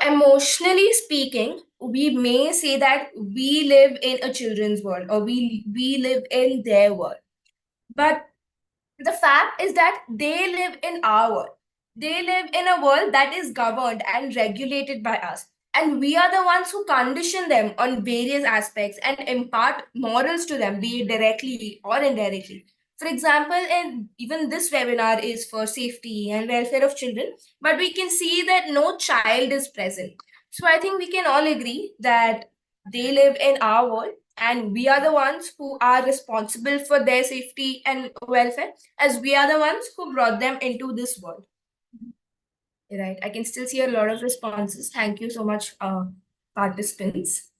emotionally speaking, we may say that we live in a children's world, or we live in their world. But the fact is that they live in our world. They live in a world that is governed and regulated by us. And we are the ones who condition them on various aspects and impart morals to them, be it directly or indirectly. For example, in even this webinar is for safety and welfare of children, but we can see that no child is present. So I think we can all agree that they live in our world and we are the ones who are responsible for their safety and welfare, as we are the ones who brought them into this world. Right. I can still see a lot of responses. Thank you so much, participants.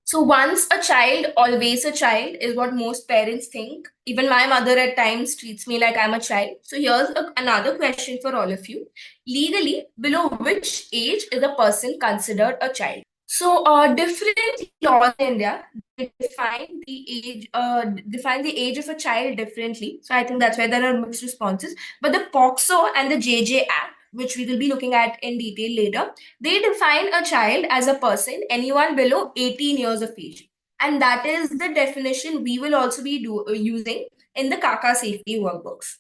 So once a child, always a child is what most parents think. Even my mother at times treats me like I'm a child. So here's another question for all of you. Legally, below which age is a person considered a child? So, different laws in India define the age of a child differently. So, I think that's why there are mixed responses. But the POXO and the JJ Act, which we will be looking at in detail later, they define a child as a person, anyone below 18 years of age. And that is the definition we will also be using in the CACA safety workbooks.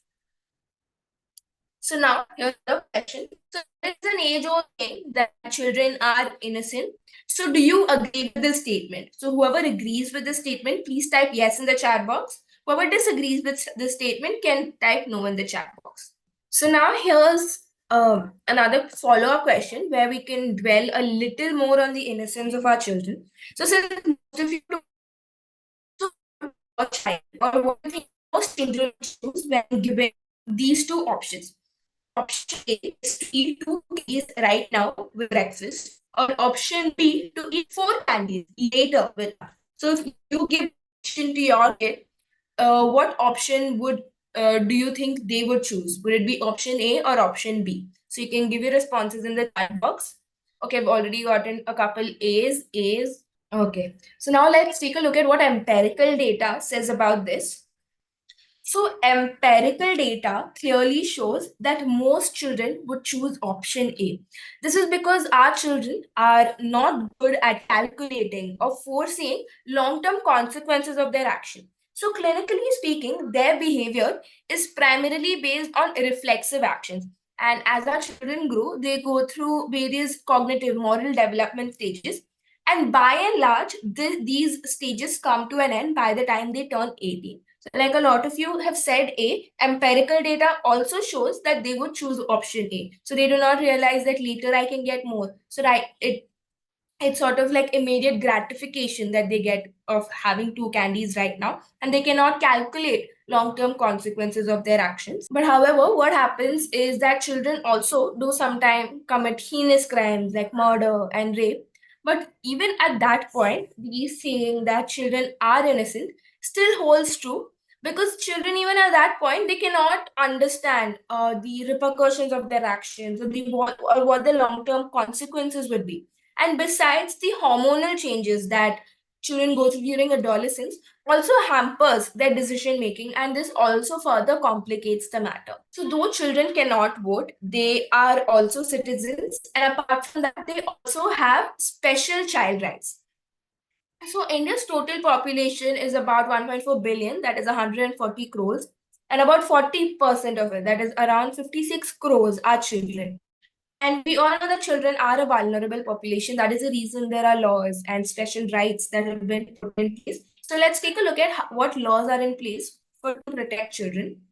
So now here's the question. So it's an age-old thing that children are innocent. So do you agree with this statement? So whoever agrees with this statement, please type yes in the chat box. Whoever disagrees with this statement can type no in the chat box. So now here's another follow-up question where we can dwell a little more on the innocence of our children. So since most of you don't a child, or what do you think most children choose when given these two options? Option A is to eat two candies right now with breakfast, or option B to eat four candies later with. So if you give option to your kid, what option would do you think they would choose? Would it be option A or option B? So you can give your responses in the chat box. Okay, I've already gotten a couple A's. Okay, so now let's take a look at what empirical data says about this. So, empirical data clearly shows that most children would choose option A. This is because our children are not good at calculating or foreseeing long term consequences of their action. So, clinically speaking, their behavior is primarily based on reflexive actions. And as our children grow, they go through various cognitive moral development stages. And by and large, these stages come to an end by the time they turn 18. So like a lot of you have said A, empirical data also shows that they would choose option A. So they do not realize that later I can get more. So it's sort of like immediate gratification that they get of having two candies right now, and they cannot calculate long-term consequences of their actions. But however, what happens is that children also do sometimes commit heinous crimes like murder and rape. But even at that point, we saying that children are innocent still holds true, because children even at that point they cannot understand the repercussions of their actions, or what the long-term consequences would be. And besides, the hormonal changes that children go through during adolescence also hampers their decision making, and this also further complicates the matter. So, though children cannot vote, they are also citizens, and apart from that, they also have special child rights. So, India's total population is about 1.4 billion, that is 140 crores, and about 40% of it, that is around 56 crores, are children. And we all know that children are a vulnerable population. That is the reason there are laws and special rights that have been put in place. So let's take a look at what laws are in place to protect children.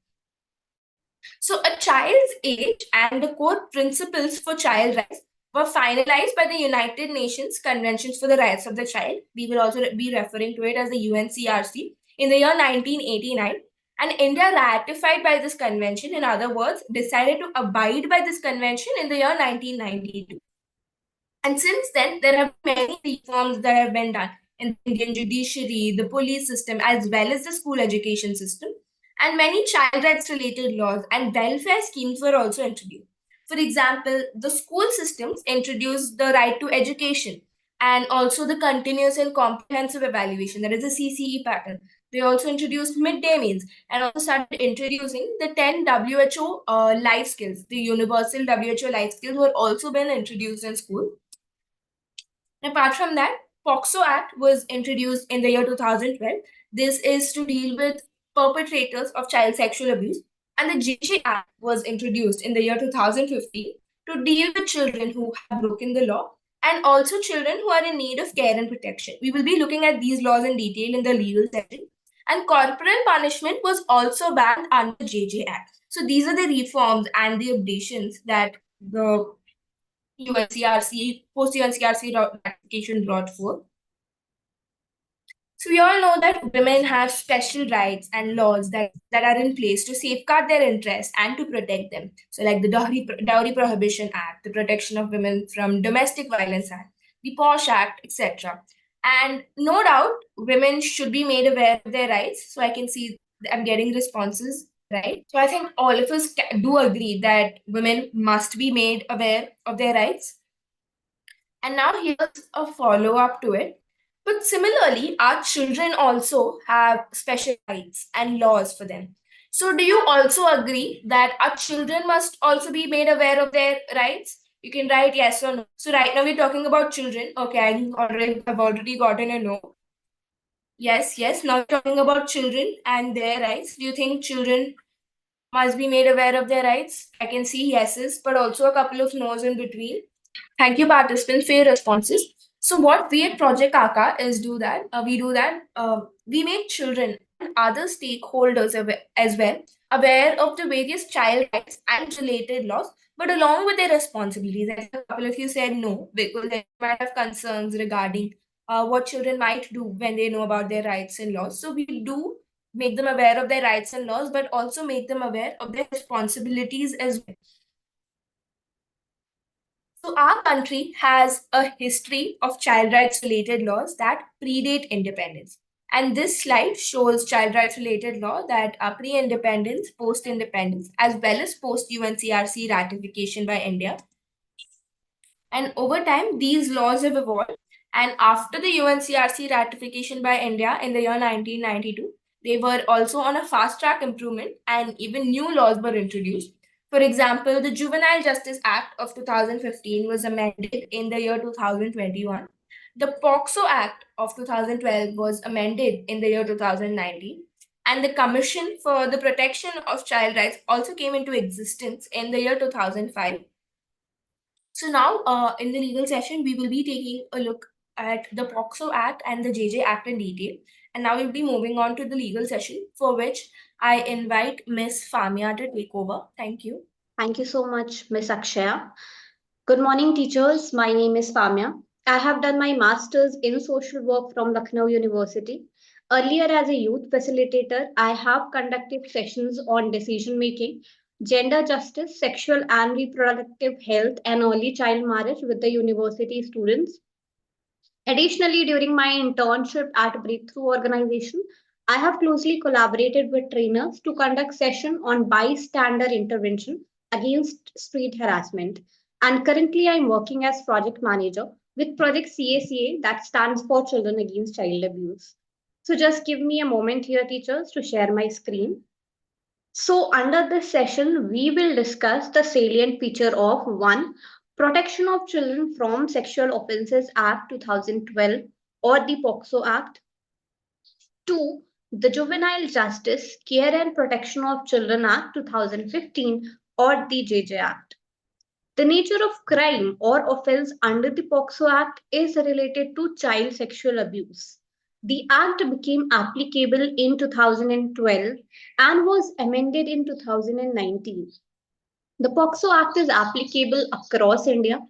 So a child's age and the core principles for child rights were finalized by the United Nations Conventions for the Rights of the Child. We will also be referring to it as the UNCRC in the year 1989. And India ratified by this convention, in other words, decided to abide by this convention in the year 1992. And since then, there have been many reforms that have been done in the Indian judiciary, the police system, as well as the school education system. And many child rights related laws and welfare schemes were also introduced. For example, the school systems introduced the right to education and also the continuous and comprehensive evaluation, that is the CCE pattern. They also introduced midday meals and also started introducing the 10 WHO life skills. The universal WHO life skills were also been introduced in school. Apart from that, POXO Act was introduced in the year 2012. This is to deal with perpetrators of child sexual abuse. And the JJ Act was introduced in the year 2015 to deal with children who have broken the law and also children who are in need of care and protection. We will be looking at these laws in detail in the legal section. And corporal punishment was also banned under the JJ Act. So these are the reforms and the updations that the UNCRC, post UNCRC ratification brought forth. So we all know that women have special rights and laws that are in place to safeguard their interests and to protect them. So like the Dowry Prohibition Act, the Protection of Women from Domestic Violence Act, the POSH Act, etc. And no doubt, women should be made aware of their rights. So I can see I'm getting responses, right? So I think all of us do agree that women must be made aware of their rights. And now here's a follow up to it. But similarly, our children also have special rights and laws for them. So, do you also agree that our children must also be made aware of their rights? You can write yes or no. So, right now we're talking about children. Okay, I've already gotten a no. Yes, yes. Now we're talking about children and their rights. Do you think children must be made aware of their rights? I can see yeses, but also a couple of no's in between. Thank you, participants, for your responses. So, what we at Project CACA is do that we make children and other stakeholders as well aware of the various child rights and related laws, but along with their responsibilities. As a couple of you said no, because they might have concerns regarding what children might do when they know about their rights and laws. So, we do make them aware of their rights and laws, but also make them aware of their responsibilities as well. So, our country has a history of child rights related laws that predate independence. And this slide shows child rights related law that are pre independence, post independence, as well as post UNCRC ratification by India. And over time, these laws have evolved. And after the UNCRC ratification by India in the year 1992, they were also on a fast track improvement, and even new laws were introduced. For example, the Juvenile Justice Act of 2015 was amended in the year 2021. The POXO Act of 2012 was amended in the year 2019. And the Commission for the Protection of Child Rights also came into existence in the year 2005. So now, in the legal session, we will be taking a look at the POXO Act and the JJ Act in detail. And now we'll be moving on to the legal session, for which I invite Miss Famia to take over. Thank you. Thank you so much, Miss Akshaya. Good morning, teachers. My name is Famya. I have done my master's in social work from Lucknow University. Earlier, as a youth facilitator, I have conducted sessions on decision making, gender justice, sexual and reproductive health, and early child marriage with the university students. Additionally, during my internship at Breakthrough Organization, I have closely collaborated with trainers to conduct session on bystander intervention against street harassment. And currently, I'm working as project manager with Project CACA, that stands for Children Against Child Abuse. So just give me a moment here, teachers, to share my screen. So, under this session, we will discuss the salient feature of one, Protection of Children from Sexual Offences Act 2012 or the POXO Act. Two, the Juvenile Justice, Care and Protection of Children Act 2015 or the JJ Act. The nature of crime or offence under the POXO Act is related to child sexual abuse. The Act became applicable in 2012 and was amended in 2019. The POXO Act is applicable across India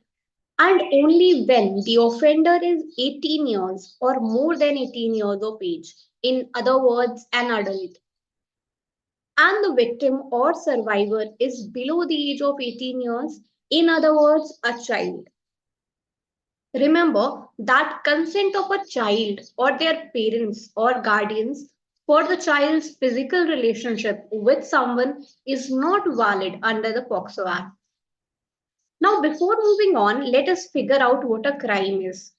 and only when the offender is 18 years or more than 18 years of age, in other words, an adult, and the victim or survivor is below the age of 18 years, in other words, a child. Remember that consent of a child or their parents or guardians for the child's physical relationship with someone is not valid under the POXO Act. Now, before moving on, let us figure out what a crime is.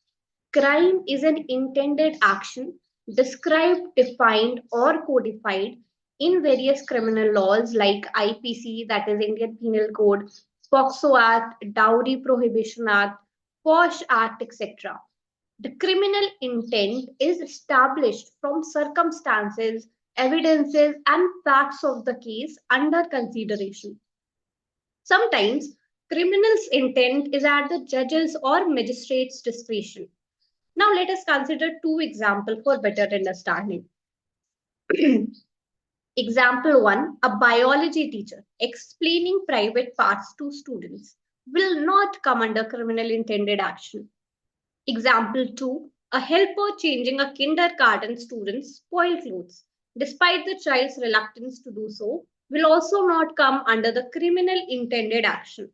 Crime is an intended action described, defined, or codified in various criminal laws like IPC, that is Indian Penal Code, POXO Act, Dowry Prohibition Act, POSH Act, etc. The criminal intent is established from circumstances, evidences, and facts of the case under consideration. Sometimes criminal's intent is at the judge's or magistrate's discretion. Now let us consider two examples for better understanding. Example 1, a biology teacher explaining private parts to students will not come under criminal intended action. Example 2, a helper changing a kindergarten student's spoiled clothes, despite the child's reluctance to do so, will also not come under the criminal intended action.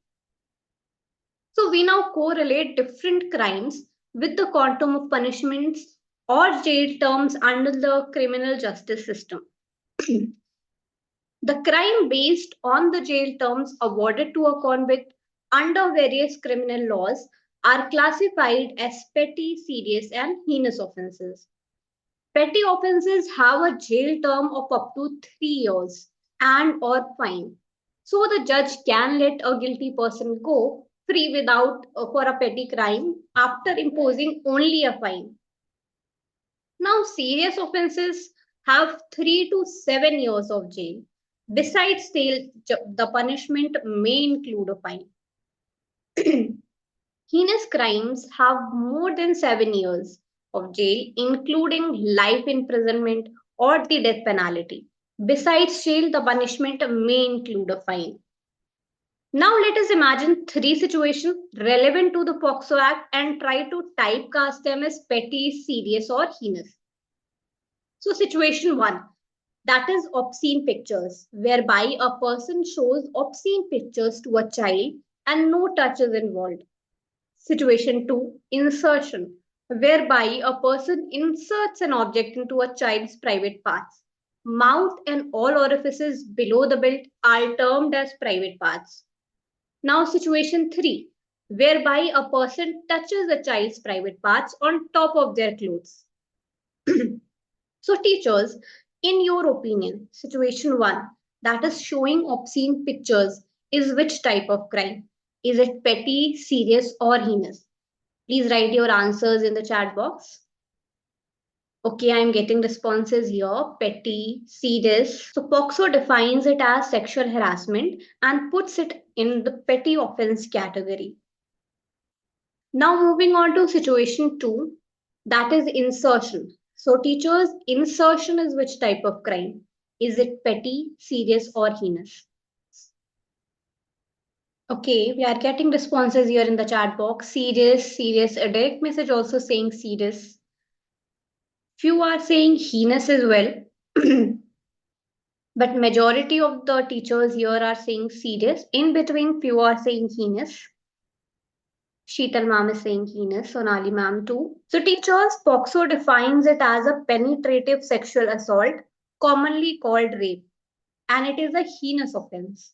So we now correlate different crimes with the quantum of punishments or jail terms under the criminal justice system. The crime based on the jail terms awarded to a convict under various criminal laws are classified as petty, serious, and heinous offenses. Petty offenses have a jail term of up to 3 years and or fine. So the judge can let a guilty person go free without for a petty crime after imposing only a fine. Now serious offenses have 3 to 7 years of jail. Besides the punishment may include a fine. Heinous crimes have more than 7 years of jail, including life imprisonment or the death penalty. Besides jail, the punishment may include a fine. Now let us imagine three situations relevant to the POXO Act and try to typecast them as petty, serious, or heinous. So situation 1, that is obscene pictures, whereby a person shows obscene pictures to a child and no touch is involved. Situation 2, insertion, whereby a person inserts an object into a child's private parts. Mouth and all orifices below the belt are termed as private parts. Now, situation 3, whereby a person touches a child's private parts on top of their clothes. So, teachers, in your opinion, situation 1, that is showing obscene pictures, is which type of crime? Is it petty, serious, or heinous? Please write your answers in the chat box. Okay, I'm getting responses here. Petty, serious. So POXO defines it as sexual harassment and puts it in the petty offense category. Now moving on to situation 2, that is insertion. So teachers, insertion is which type of crime? Is it petty, serious, or heinous? Okay, we are getting responses here in the chat box. Serious, serious. A direct message also saying serious. Few are saying heinous as well. But majority of the teachers here are saying serious. In between, few are saying heinous. Sheetal ma'am is saying heinous, Sonali ma'am too. So teachers, POXO defines it as a penetrative sexual assault, commonly called rape, and it is a heinous offense.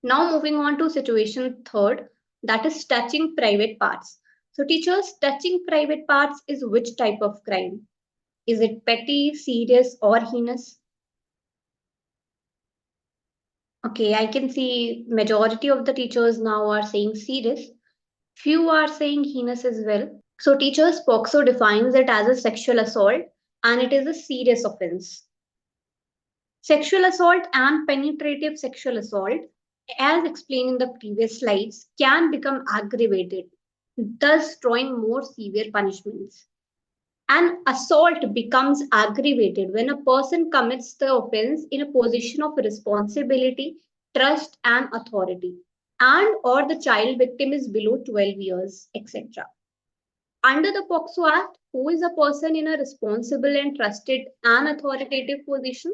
Now moving on to situation 3rd, that is touching private parts. So teachers, touching private parts is which type of crime? Is it petty, serious, or heinous? Okay, I can see majority of the teachers now are saying serious. Few are saying heinous as well. So teachers, POXO defines it as a sexual assault and it is a serious offense. Sexual assault and penetrative sexual assault, as explained in the previous slides, can become aggravated, thus drawing more severe punishments. An assault becomes aggravated when a person commits the offense in a position of responsibility, trust, and authority, and or the child victim is below 12 years, etc. Under the POXO Act, who is a person in a responsible and trusted and authoritative position?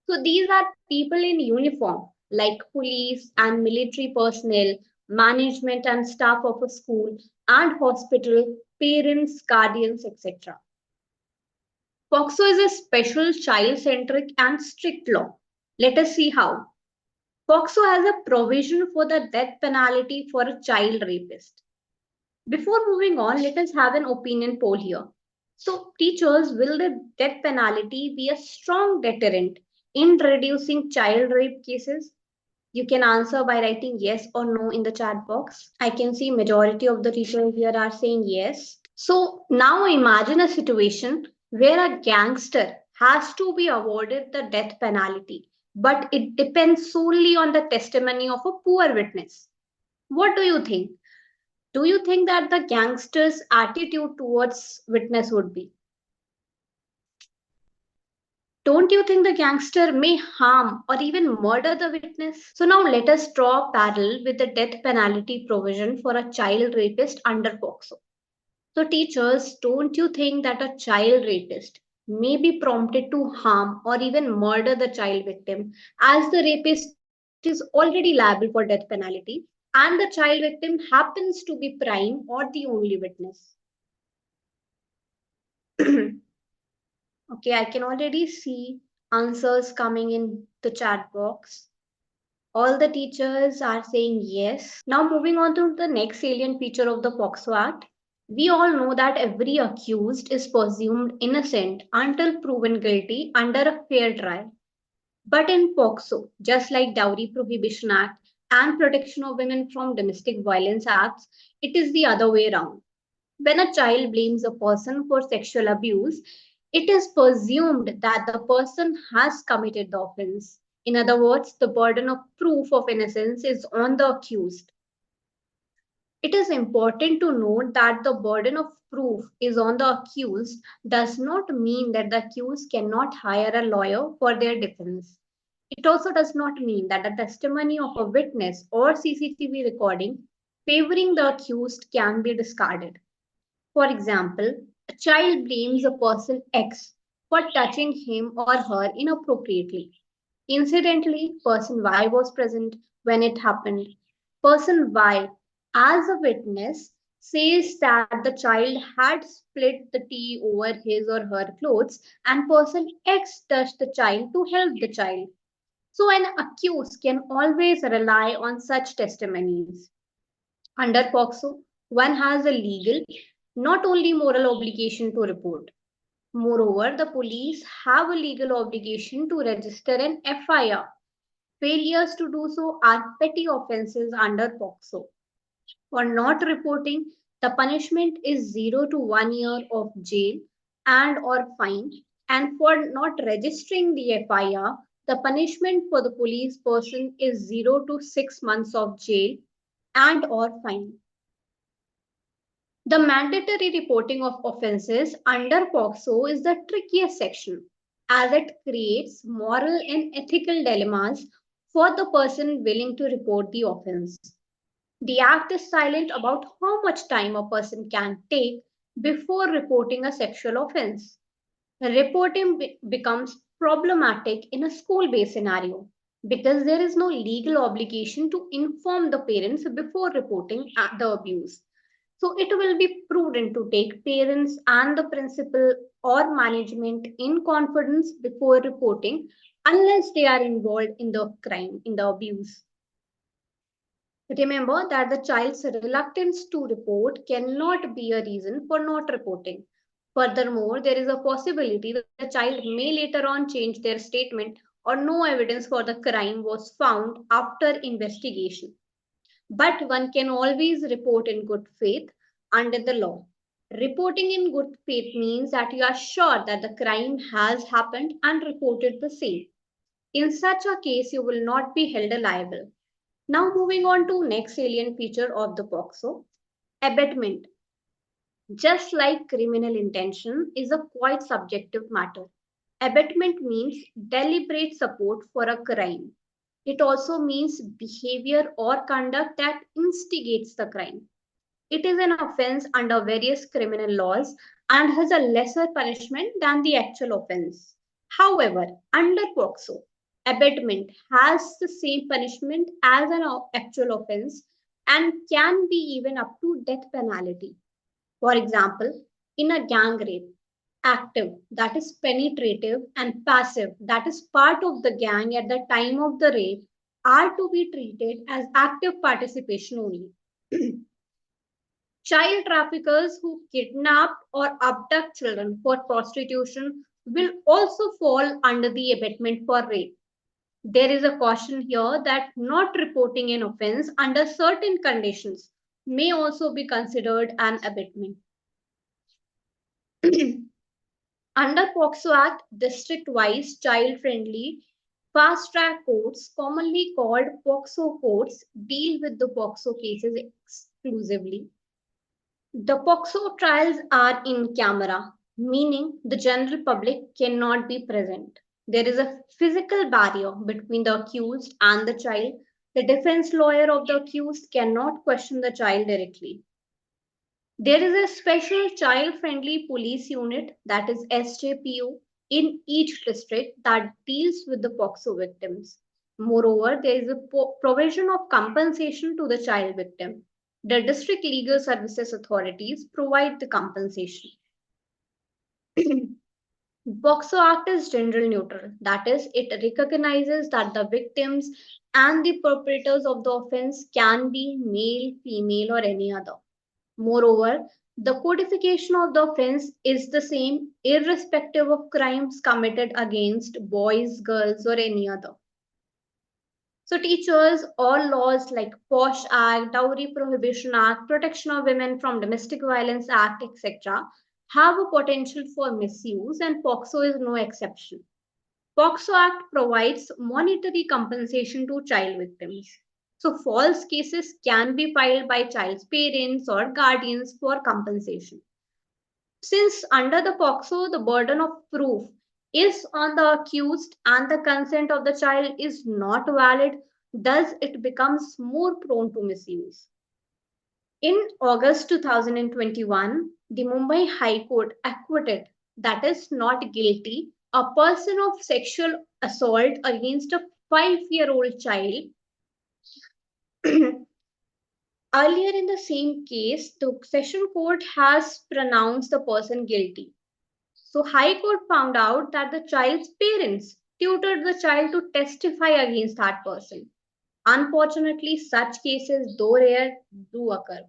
So these are people in uniform, like police and military personnel, management and staff of a school and hospital, parents, guardians, etc. POXO is a special child-centric and strict law. Let us see how. POXO has a provision for the death penalty for a child rapist. Before moving on, let us have an opinion poll here. So, teachers, will the death penalty be a strong deterrent in reducing child rape cases? You can answer by writing yes or no in the chat box. I can see majority of the teachers here are saying yes. So now imagine a situation where a gangster has to be awarded the death penalty, but it depends solely on the testimony of a poor witness. What do you think? Do you think that the gangster's attitude towards witness would be? Don't you think the gangster may harm or even murder the witness? So now let us draw a parallel with the death penalty provision for a child rapist under POCSO. So teachers, don't you think that a child rapist may be prompted to harm or even murder the child victim as the rapist is already liable for death penalty and the child victim happens to be prime or the only witness? Okay, I can already see answers coming in the chat box. All the teachers are saying yes. Now, moving on to the next salient feature of the POCSO Act. We all know that every accused is presumed innocent until proven guilty under a fair trial. But in POCSO, just like Dowry Prohibition Act and Protection of Women from Domestic Violence Acts, it is the other way around. When a child blames a person for sexual abuse, it is presumed that the person has committed the offense. In other words, the burden of proof of innocence is on the accused. It is important to note that the burden of proof is on the accused does not mean that the accused cannot hire a lawyer for their defense. It also does not mean that the testimony of a witness or CCTV recording favoring the accused can be discarded. For example, a child blames a person X for touching him or her inappropriately. Incidentally, person Y was present when it happened. Person Y, as a witness, says that the child had split the tea over his or her clothes, and person X touched the child to help the child. So, an accused can always rely on such testimonies. Under POCSO, one has a legal, not only moral obligation to report. Moreover, the police have a legal obligation to register an FIR. Failures to do so are petty offenses under POCSO. For not reporting, the punishment is 0 to 1 year of jail and or fine. And for not registering the FIR, the punishment for the police person is 0 to 6 months of jail and or fine. The mandatory reporting of offences under POCSO is the trickiest section, as it creates moral and ethical dilemmas for the person willing to report the offence. The Act is silent about how much time a person can take before reporting a sexual offence. Reporting becomes problematic in a school based scenario because there is no legal obligation to inform the parents before reporting the abuse. So it will be prudent to take parents and the principal or management in confidence before reporting unless they are involved in the crime, in the abuse. Remember that the child's reluctance to report cannot be a reason for not reporting. Furthermore, there is a possibility that the child may later on change their statement or no evidence for the crime was found after investigation. But one can always report in good faith under the law. Reporting in good faith means that you are sure that the crime has happened and reported the same. In such a case, you will not be held liable. Now moving on to next salient feature of the POCSO, abetment. Just like criminal intention is a quite subjective matter. Abetment means deliberate support for a crime. It also means behavior or conduct that instigates the crime. It is an offense under various criminal laws and has a lesser punishment than the actual offense. However, under POCSO, abetment has the same punishment as an actual offense and can be even up to death penalty. For example, in a gang rape, active, that is penetrative, and passive, that is part of the gang at the time of the rape, are to be treated as active participation only. Child traffickers who kidnap or abduct children for prostitution will also fall under the abatement for rape. There is a caution here that not reporting an offense under certain conditions may also be considered an abatement. Under POXO Act, district-wise child-friendly fast-track courts, commonly called POXO courts, deal with the POXO cases exclusively. The POXO trials are in camera, meaning the general public cannot be present. There is a physical barrier between the accused and the child. The defense lawyer of the accused cannot question the child directly. There is a special child friendly police unit, that is SJPO, in each district that deals with the POXO victims. Moreover, there is a provision of compensation to the child victim. The district legal services authorities provide the compensation. POXO Act is gender neutral, that is, it recognizes that the victims and the perpetrators of the offense can be male, female, or any other. Moreover, the codification of the offense is the same irrespective of crimes committed against boys, girls, or any other. So, teachers, all laws like POSH Act, Dowry Prohibition Act, Protection of Women from Domestic Violence Act, etc., have a potential for misuse, and POXO is no exception. POXO Act provides monetary compensation to child victims. So, false cases can be filed by child's parents or guardians for compensation. Since under the POXO, the burden of proof is on the accused and the consent of the child is not valid, thus it becomes more prone to misuse. In August 2021, the Mumbai High Court acquitted, that is, not guilty, a person of sexual assault against a 5-year-old child. Earlier in the same case, the session court has pronounced the person guilty. So High Court found out that the child's parents tutored the child to testify against that person. Unfortunately, such cases, though rare, do occur.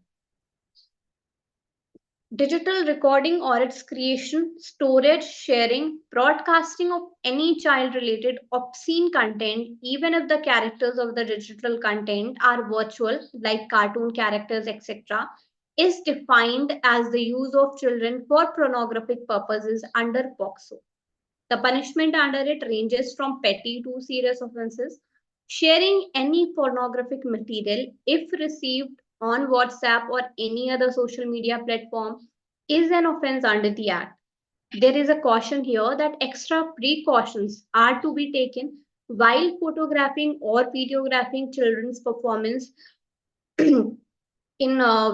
Digital recording or its creation, storage, sharing, broadcasting of any child related obscene content, even if the characters of the digital content are virtual, like cartoon characters, etc., is defined as the use of children for pornographic purposes under POXO. The punishment under it ranges from petty to serious offenses. Sharing any pornographic material, if received on WhatsApp or any other social media platform, is an offense under the Act. There is a caution here that extra precautions are to be taken while photographing or videographing children's performance in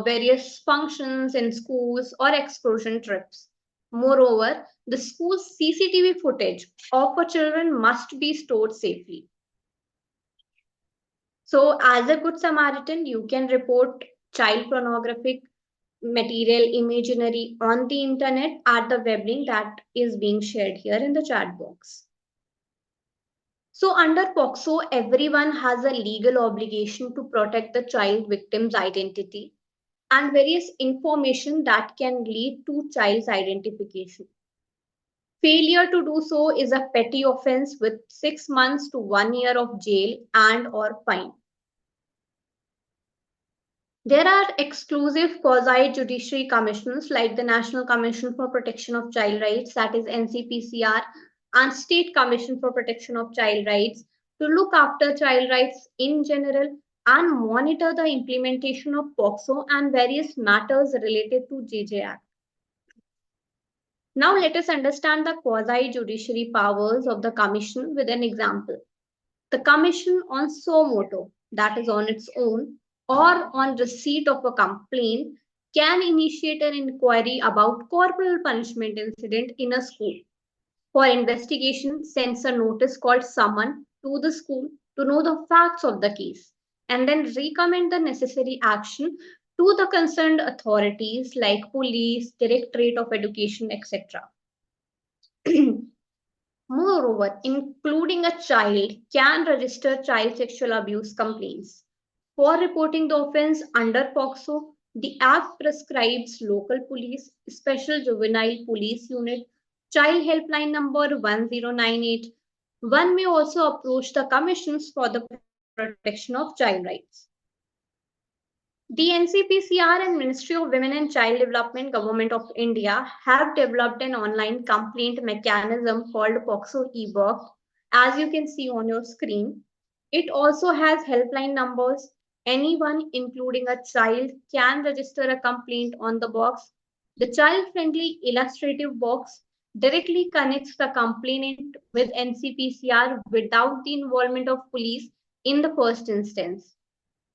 various functions in schools or excursion trips. Moreover, the school's CCTV footage of a children must be stored safely. So, as a good Samaritan, you can report child pornographic material imaginary on the internet at the web link that is being shared here in the chat box. So, under POXO, everyone has a legal obligation to protect the child victim's identity and various information that can lead to child's identification. Failure to do so is a petty offense with 6 months to 1 year of jail and or fine. There are exclusive quasi-judiciary commissions like the National Commission for Protection of Child Rights, that is NCPCR, and State Commission for Protection of Child Rights to look after child rights in general and monitor the implementation of POXO and various matters related to JJ Act. Now let us understand the quasi-judiciary powers of the Commission with an example. The Commission on suo motu, that is on its own, or on receipt of a complaint, can initiate an inquiry about corporal punishment incident in a school. For investigation, sends a notice called summon to the school to know the facts of the case and then recommend the necessary action to the concerned authorities like police, Directorate of Education, etc. Moreover, including a child can register child sexual abuse complaints. For reporting the offense under POXO, The Act prescribes local police, special juvenile police unit, child helpline number 1098. One may also approach the commissions for the protection of child rights. The NCPCR and Ministry of Women and Child Development, Government of India, have developed an online complaint mechanism called POXO eBox, as you can see on your screen. It also has helpline numbers. Anyone, including a child, can register a complaint on the box. The child-friendly illustrative box directly connects the complainant with NCPCR without the involvement of police in the first instance.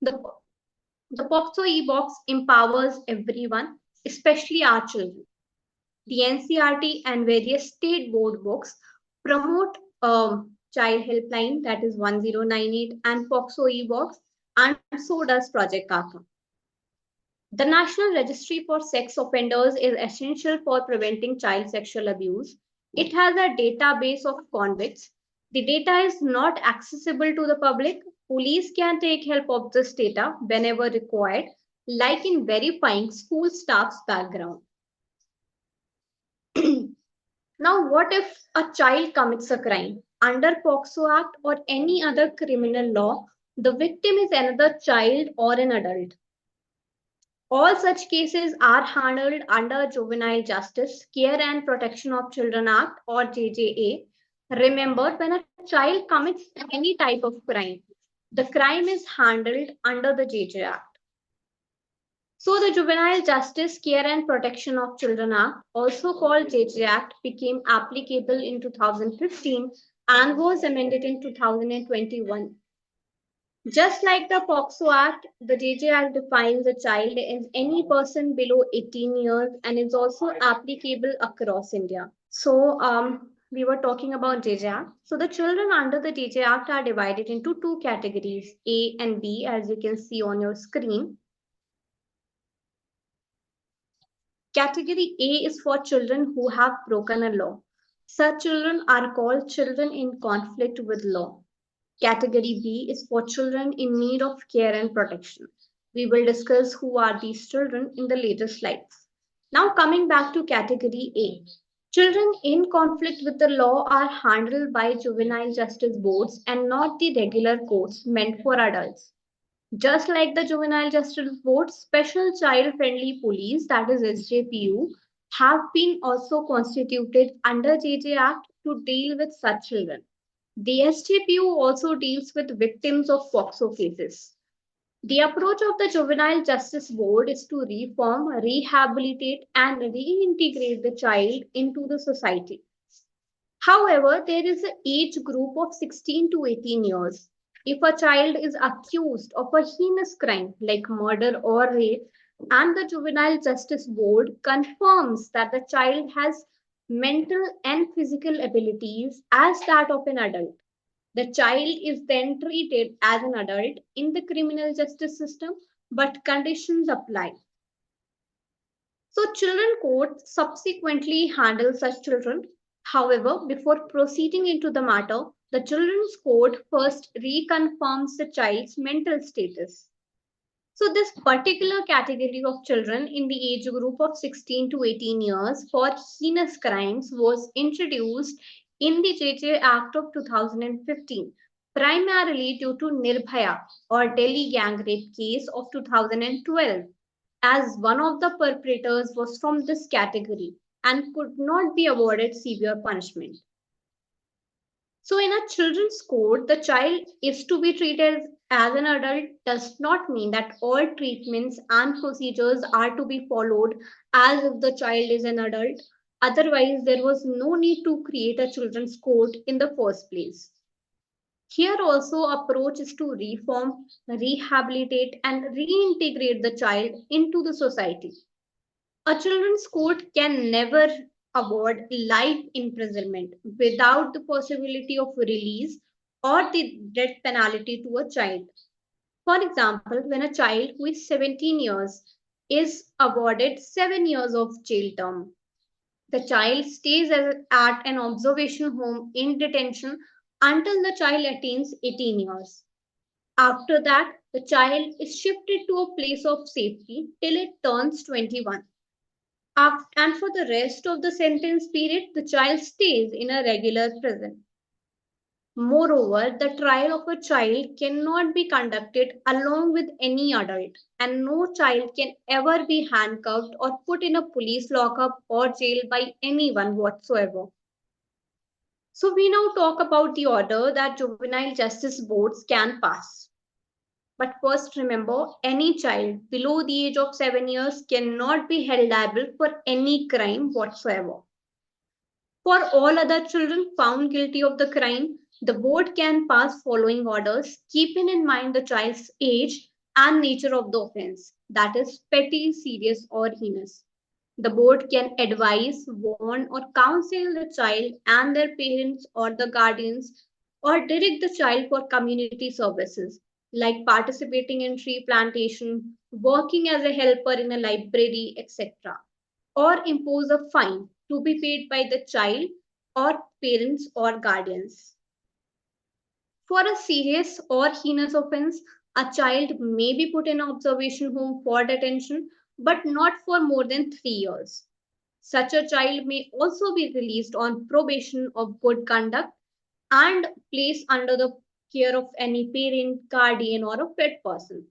The the POXO e-box empowers everyone, especially our children. The NCRT and various state board books promote child helpline, that is 1098, and POXO e-box, and so does Project CACA. The National Registry for Sex Offenders is essential for preventing child sexual abuse. It has a database of convicts. The data is not accessible to the public. Police can take help of this data whenever required, like in verifying school staff's background. Now, what if a child commits a crime? Under POXO Act or any other criminal law, the victim is another child or an adult. All such cases are handled under Juvenile Justice, Care and Protection of Children Act or JJA. Remember, when a child commits any type of crime, the crime is handled under the JJ Act. So the Juvenile Justice, Care and Protection of Children Act, also called JJ Act, became applicable in 2015 and was amended in 2021. Just like the POXO Act, the JJ Act defines a child as any person below 18 years and is also applicable across India. So, we were talking about JJ Act. So, the children under the JJ Act are divided into two categories, A and B, as you can see on your screen. Category A is for children who have broken a law. Such children are called children in conflict with law. Category B is for children in need of care and protection. We will discuss who are these children in the later slides. Now coming back to category A. Children in conflict with the law are handled by juvenile justice boards and not the regular courts meant for adults. Just like the Juvenile Justice Board, special child friendly police, that is SJPU, have been also constituted under JJ Act to deal with such children. The SJPU also deals with victims of POXO cases. The approach of the Juvenile Justice Board is to reform, rehabilitate, and reintegrate the child into the society. However, there is an age group of 16 to 18 years. If a child is accused of a heinous crime like murder or rape, and the Juvenile Justice Board confirms that the child has mental and physical abilities as that of an adult, the child is then treated as an adult in the criminal justice system, but conditions apply. So, children courts subsequently handle such children. However, before proceeding into the matter, the children's court first reconfirms the child's mental status. So, this particular category of children in the age group of 16 to 18 years for heinous crimes was introduced in the JJ Act of 2015, primarily due to Nirbhaya or Delhi gang rape case of 2012, as one of the perpetrators was from this category and could not be awarded severe punishment. So, in a children's court, the child is to be treated as an adult does not mean that all treatments and procedures are to be followed as if the child is an adult. Otherwise, there was no need to create a children's court in the first place. Here also approach is to reform, rehabilitate and reintegrate the child into the society. A children's court can never award life imprisonment without the possibility of release or the death penalty to a child. For example, when a child who is 17 years is awarded 7 years of jail term, the child stays at an observation home in detention until the child attains 18 years. After that, the child is shifted to a place of safety till it turns 21. And for the rest of the sentence period, the child stays in a regular prison. Moreover, the trial of a child cannot be conducted along with any adult, and no child can ever be handcuffed or put in a police lockup or jail by anyone whatsoever. So, we now talk about the order that juvenile justice boards can pass. But first, remember any child below the age of 7 years cannot be held liable for any crime whatsoever. For all other children found guilty of the crime, the board can pass following orders, keeping in mind the child's age and nature of the offense, that is, petty, serious, or heinous. The board can advise, warn, or counsel the child and their parents or the guardians, or direct the child for community services like participating in tree plantation, working as a helper in a library, etc., or impose a fine to be paid by the child or parents or guardians. For a serious or heinous offense, a child may be put in observation home for detention, but not for more than 3 years. Such a child may also be released on probation of good conduct and placed under the care of any parent, guardian, or a fit person.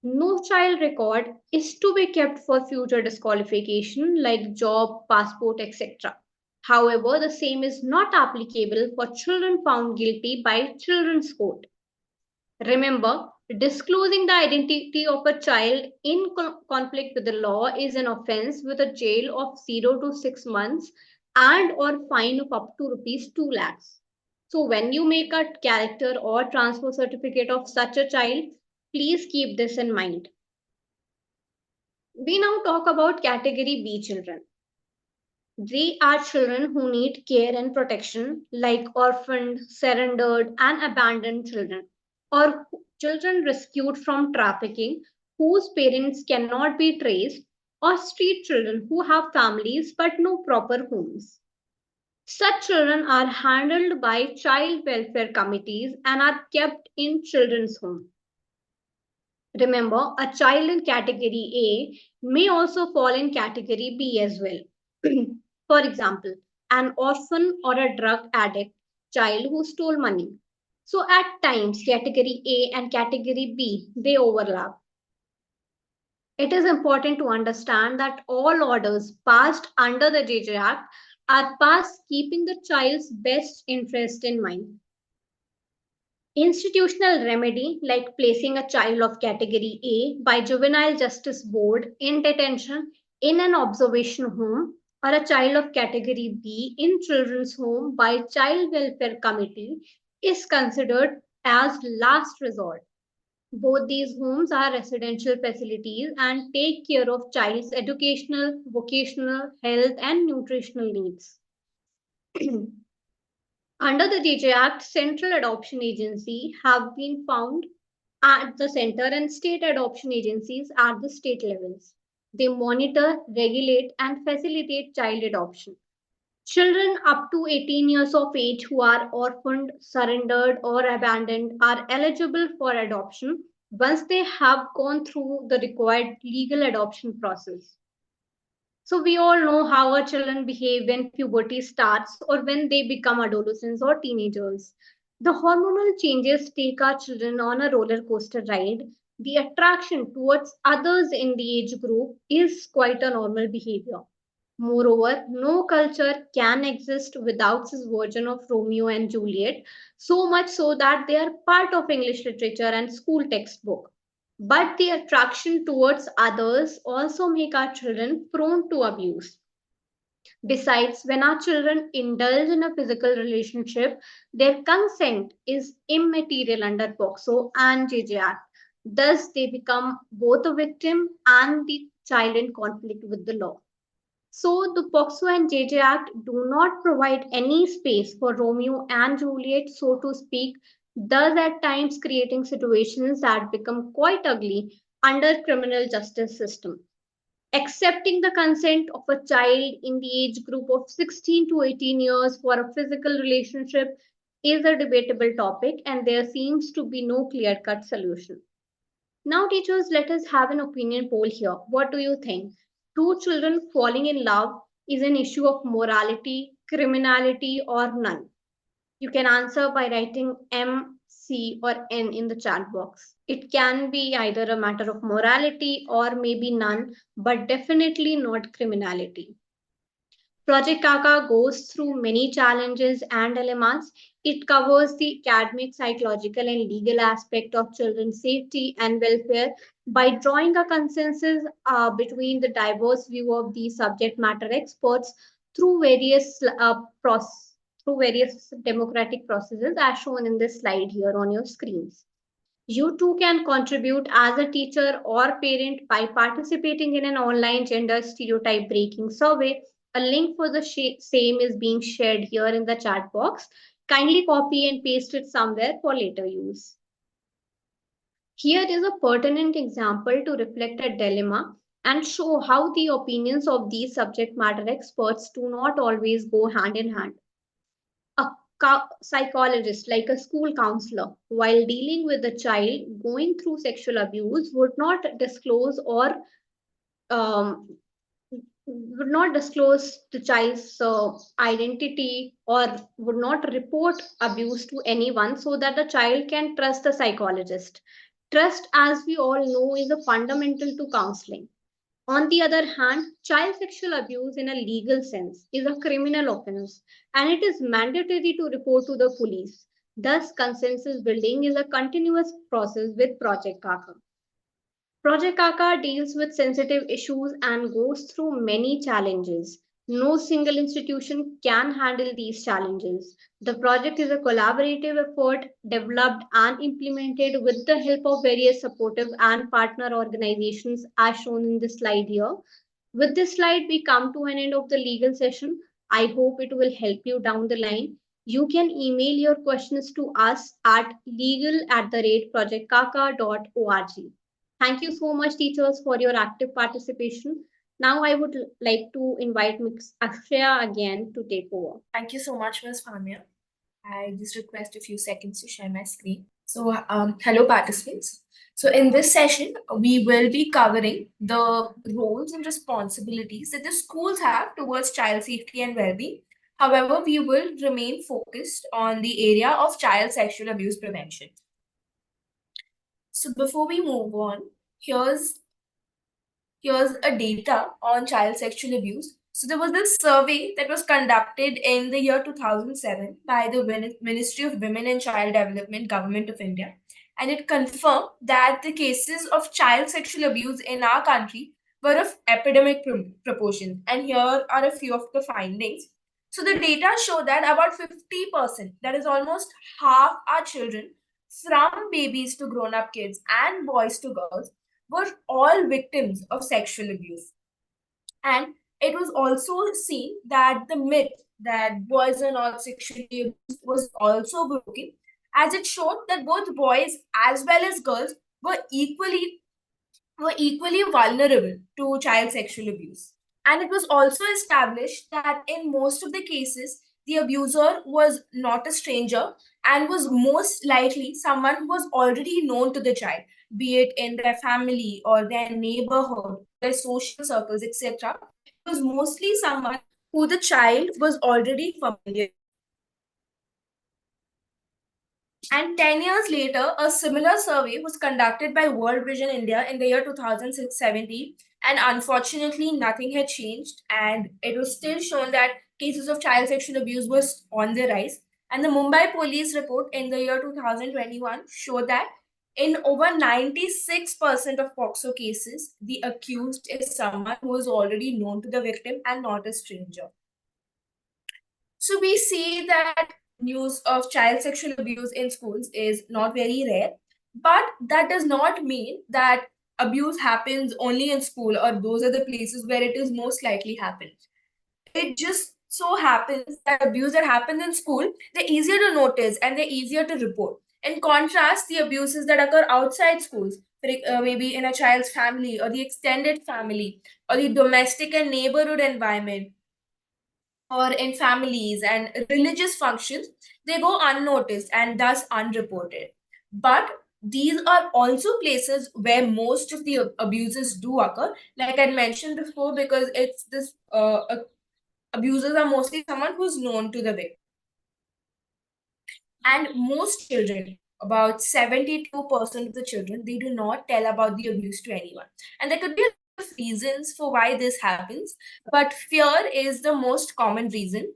No child record is to be kept for future disqualification like job, passport, etc. However, the same is not applicable for children found guilty by children's court. Remember, disclosing the identity of a child in conflict with the law is an offense with a jail of 0 to 6 months and or fine of up to rupees 2 lakhs. So when you make a character or transfer certificate of such a child, please keep this in mind. We now talk about category B children. They are children who need care and protection, like orphaned, surrendered, and abandoned children, or children rescued from trafficking whose parents cannot be traced, or street children who have families but no proper homes. Such children are handled by child welfare committees and are kept in children's homes. Remember, a child in category A may also fall in category B as well. For example, an orphan or a drug addict child who stole money. So at times, category A and category B, they overlap. It is important to understand that all orders passed under the JJ Act are passed keeping the child's best interest in mind. Institutional remedy, like placing a child of category A by Juvenile Justice Board in detention in an observation home, or a child of category B in children's home by Child Welfare Committee, is considered as last resort. Both these homes are residential facilities and take care of child's educational, vocational, health, and nutritional needs. Under the JJ Act, central adoption agency have been found at the center and state adoption agencies at the state levels. They monitor, regulate, and facilitate child adoption. Children up to 18 years of age who are orphaned, surrendered, or abandoned are eligible for adoption once they have gone through the required legal adoption process. So we all know how our children behave when puberty starts or when they become adolescents or teenagers. The hormonal changes take our children on a roller coaster ride. The attraction towards others in the age group is quite a normal behavior. Moreover, no culture can exist without this version of Romeo and Juliet, so much so that they are part of English literature and school textbook. But the attraction towards others also make our children prone to abuse. Besides, when our children indulge in a physical relationship, their consent is immaterial under POCSO and JJ Act. Thus, they become both a victim and the child in conflict with the law. So, the POCSO and JJ Act do not provide any space for Romeo and Juliet, so to speak, thus at times creating situations that become quite ugly under criminal justice system. Accepting the consent of a child in the age group of 16 to 18 years for a physical relationship is a debatable topic and there seems to be no clear cut solution. Now, teachers, let us have an opinion poll here. What do you think? Two children falling in love is an issue of morality, criminality, or none? You can answer by writing M, C, or N in the chat box. It can be either a matter of morality or maybe none, but definitely not criminality. Project CACA goes through many challenges and dilemmas. It covers the academic, psychological, and legal aspect of children's safety and welfare by drawing a consensus between the diverse view of the subject matter experts through various democratic processes as shown in this slide here on your screens. You too can contribute as a teacher or parent by participating in an online gender stereotype breaking survey. A link for the same is being shared here in the chat box. Kindly copy and paste it somewhere for later use. Here is a pertinent example to reflect a dilemma and show how the opinions of these subject matter experts do not always go hand in hand. A psychologist, like a school counselor, while dealing with a child going through sexual abuse, um, would not disclose the child's identity or would not report abuse to anyone so that the child can trust the psychologist. Trust, as we all know, is a fundamental to counseling. On the other hand, child sexual abuse in a legal sense is a criminal offense and it is mandatory to report to the police. Thus, consensus building is a continuous process with Project CACA. Project CACA deals with sensitive issues and goes through many challenges. No single institution can handle these challenges. The project is a collaborative effort developed and implemented with the help of various supportive and partner organizations as shown in this slide here. With this slide, we come to an end of the legal session. I hope it will help you down the line. You can email your questions to us at legal@projectcaca.org. Thank you so much, teachers, for your active participation. Now, I would like to invite Ms. Akshaya again to take over. Thank you so much, Ms. Famia. I just request a few seconds to share my screen. So, hello participants. So, in this session, we will be covering the roles and responsibilities that the schools have towards child safety and well-being. However, we will remain focused on the area of child sexual abuse prevention. So, before we move on, here's a data on child sexual abuse. So there was this survey that was conducted in the year 2007 by the Ministry of Women and Child Development, Government of India, and it confirmed that the cases of child sexual abuse in our country were of epidemic proportions. And here are a few of the findings. So the data show that about 50%, that is almost half our children, from babies to grown-up kids and boys to girls, were all victims of sexual abuse. And it was also seen that the myth that boys are not sexually abused was also broken, as it showed that both boys as well as girls were equally vulnerable to child sexual abuse. And it was also established that in most of the cases, the abuser was not a stranger and was most likely someone who was already known to the child, be it in their family or their neighborhood or their social circles, etc. It was mostly someone who the child was already familiar. And 10 years later, a similar survey was conducted by World Vision India in the year 2017. And unfortunately, nothing had changed. And it was still shown that cases of child sexual abuse was on the rise. And the Mumbai police report in the year 2021 showed that in over 96% of POXO cases, the accused is someone who is already known to the victim and not a stranger. So we see that news of child sexual abuse in schools is not very rare, but that does not mean that abuse happens only in school or those are the places where it is most likely happen. It just so happens that abuse that happens in school, they're easier to notice and they're easier to report. In contrast, the abuses that occur outside schools, maybe in a child's family or the extended family or the domestic and neighborhood environment, or in families and religious functions, they go unnoticed and thus unreported. But these are also places where most of the abuses do occur, like I mentioned before, because it's this abusers are mostly someone who's known to the victim. And most children, about 72% of the children, they do not tell about the abuse to anyone. And there could be a lot of reasons for why this happens, but fear is the most common reason.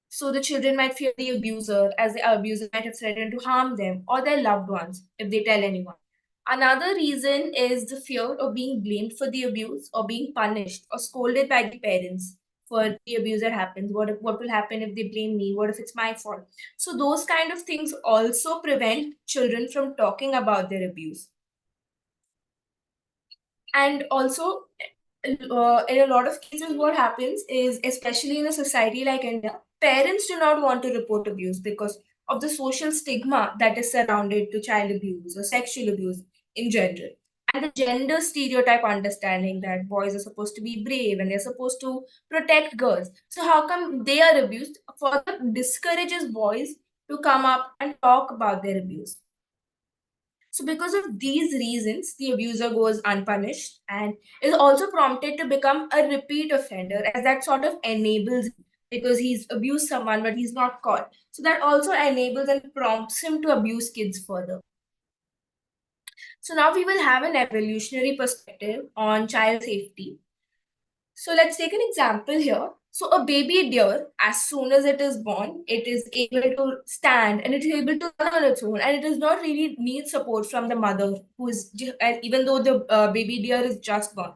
So the children might fear the abuser, as the abuser might have threatened to harm them or their loved ones if they tell anyone. Another reason is the fear of being blamed for the abuse or being punished or scolded by the parents for the abuse that happens. What will happen if they blame me? What if it's my fault? So those kind of things also prevent children from talking about their abuse. And also, in a lot of cases, what happens is, especially in a society like India, parents do not want to report abuse because of the social stigma that is surrounded to child abuse or sexual abuse in general. And the gender stereotype understanding that boys are supposed to be brave and they're supposed to protect girls. So, how come they are abused? Further discourages boys to come up and talk about their abuse. So, because of these reasons, the abuser goes unpunished and is also prompted to become a repeat offender, as that sort of enables him, because he's abused someone but he's not caught. So, that also enables and prompts him to abuse kids further. So, now we will have an evolutionary perspective on child safety. So let's take an example here. So a baby deer, as soon as it is born, it is able to stand and it is able to run on its own, and it does not really need support from the mother, who is and even though the baby deer is just born.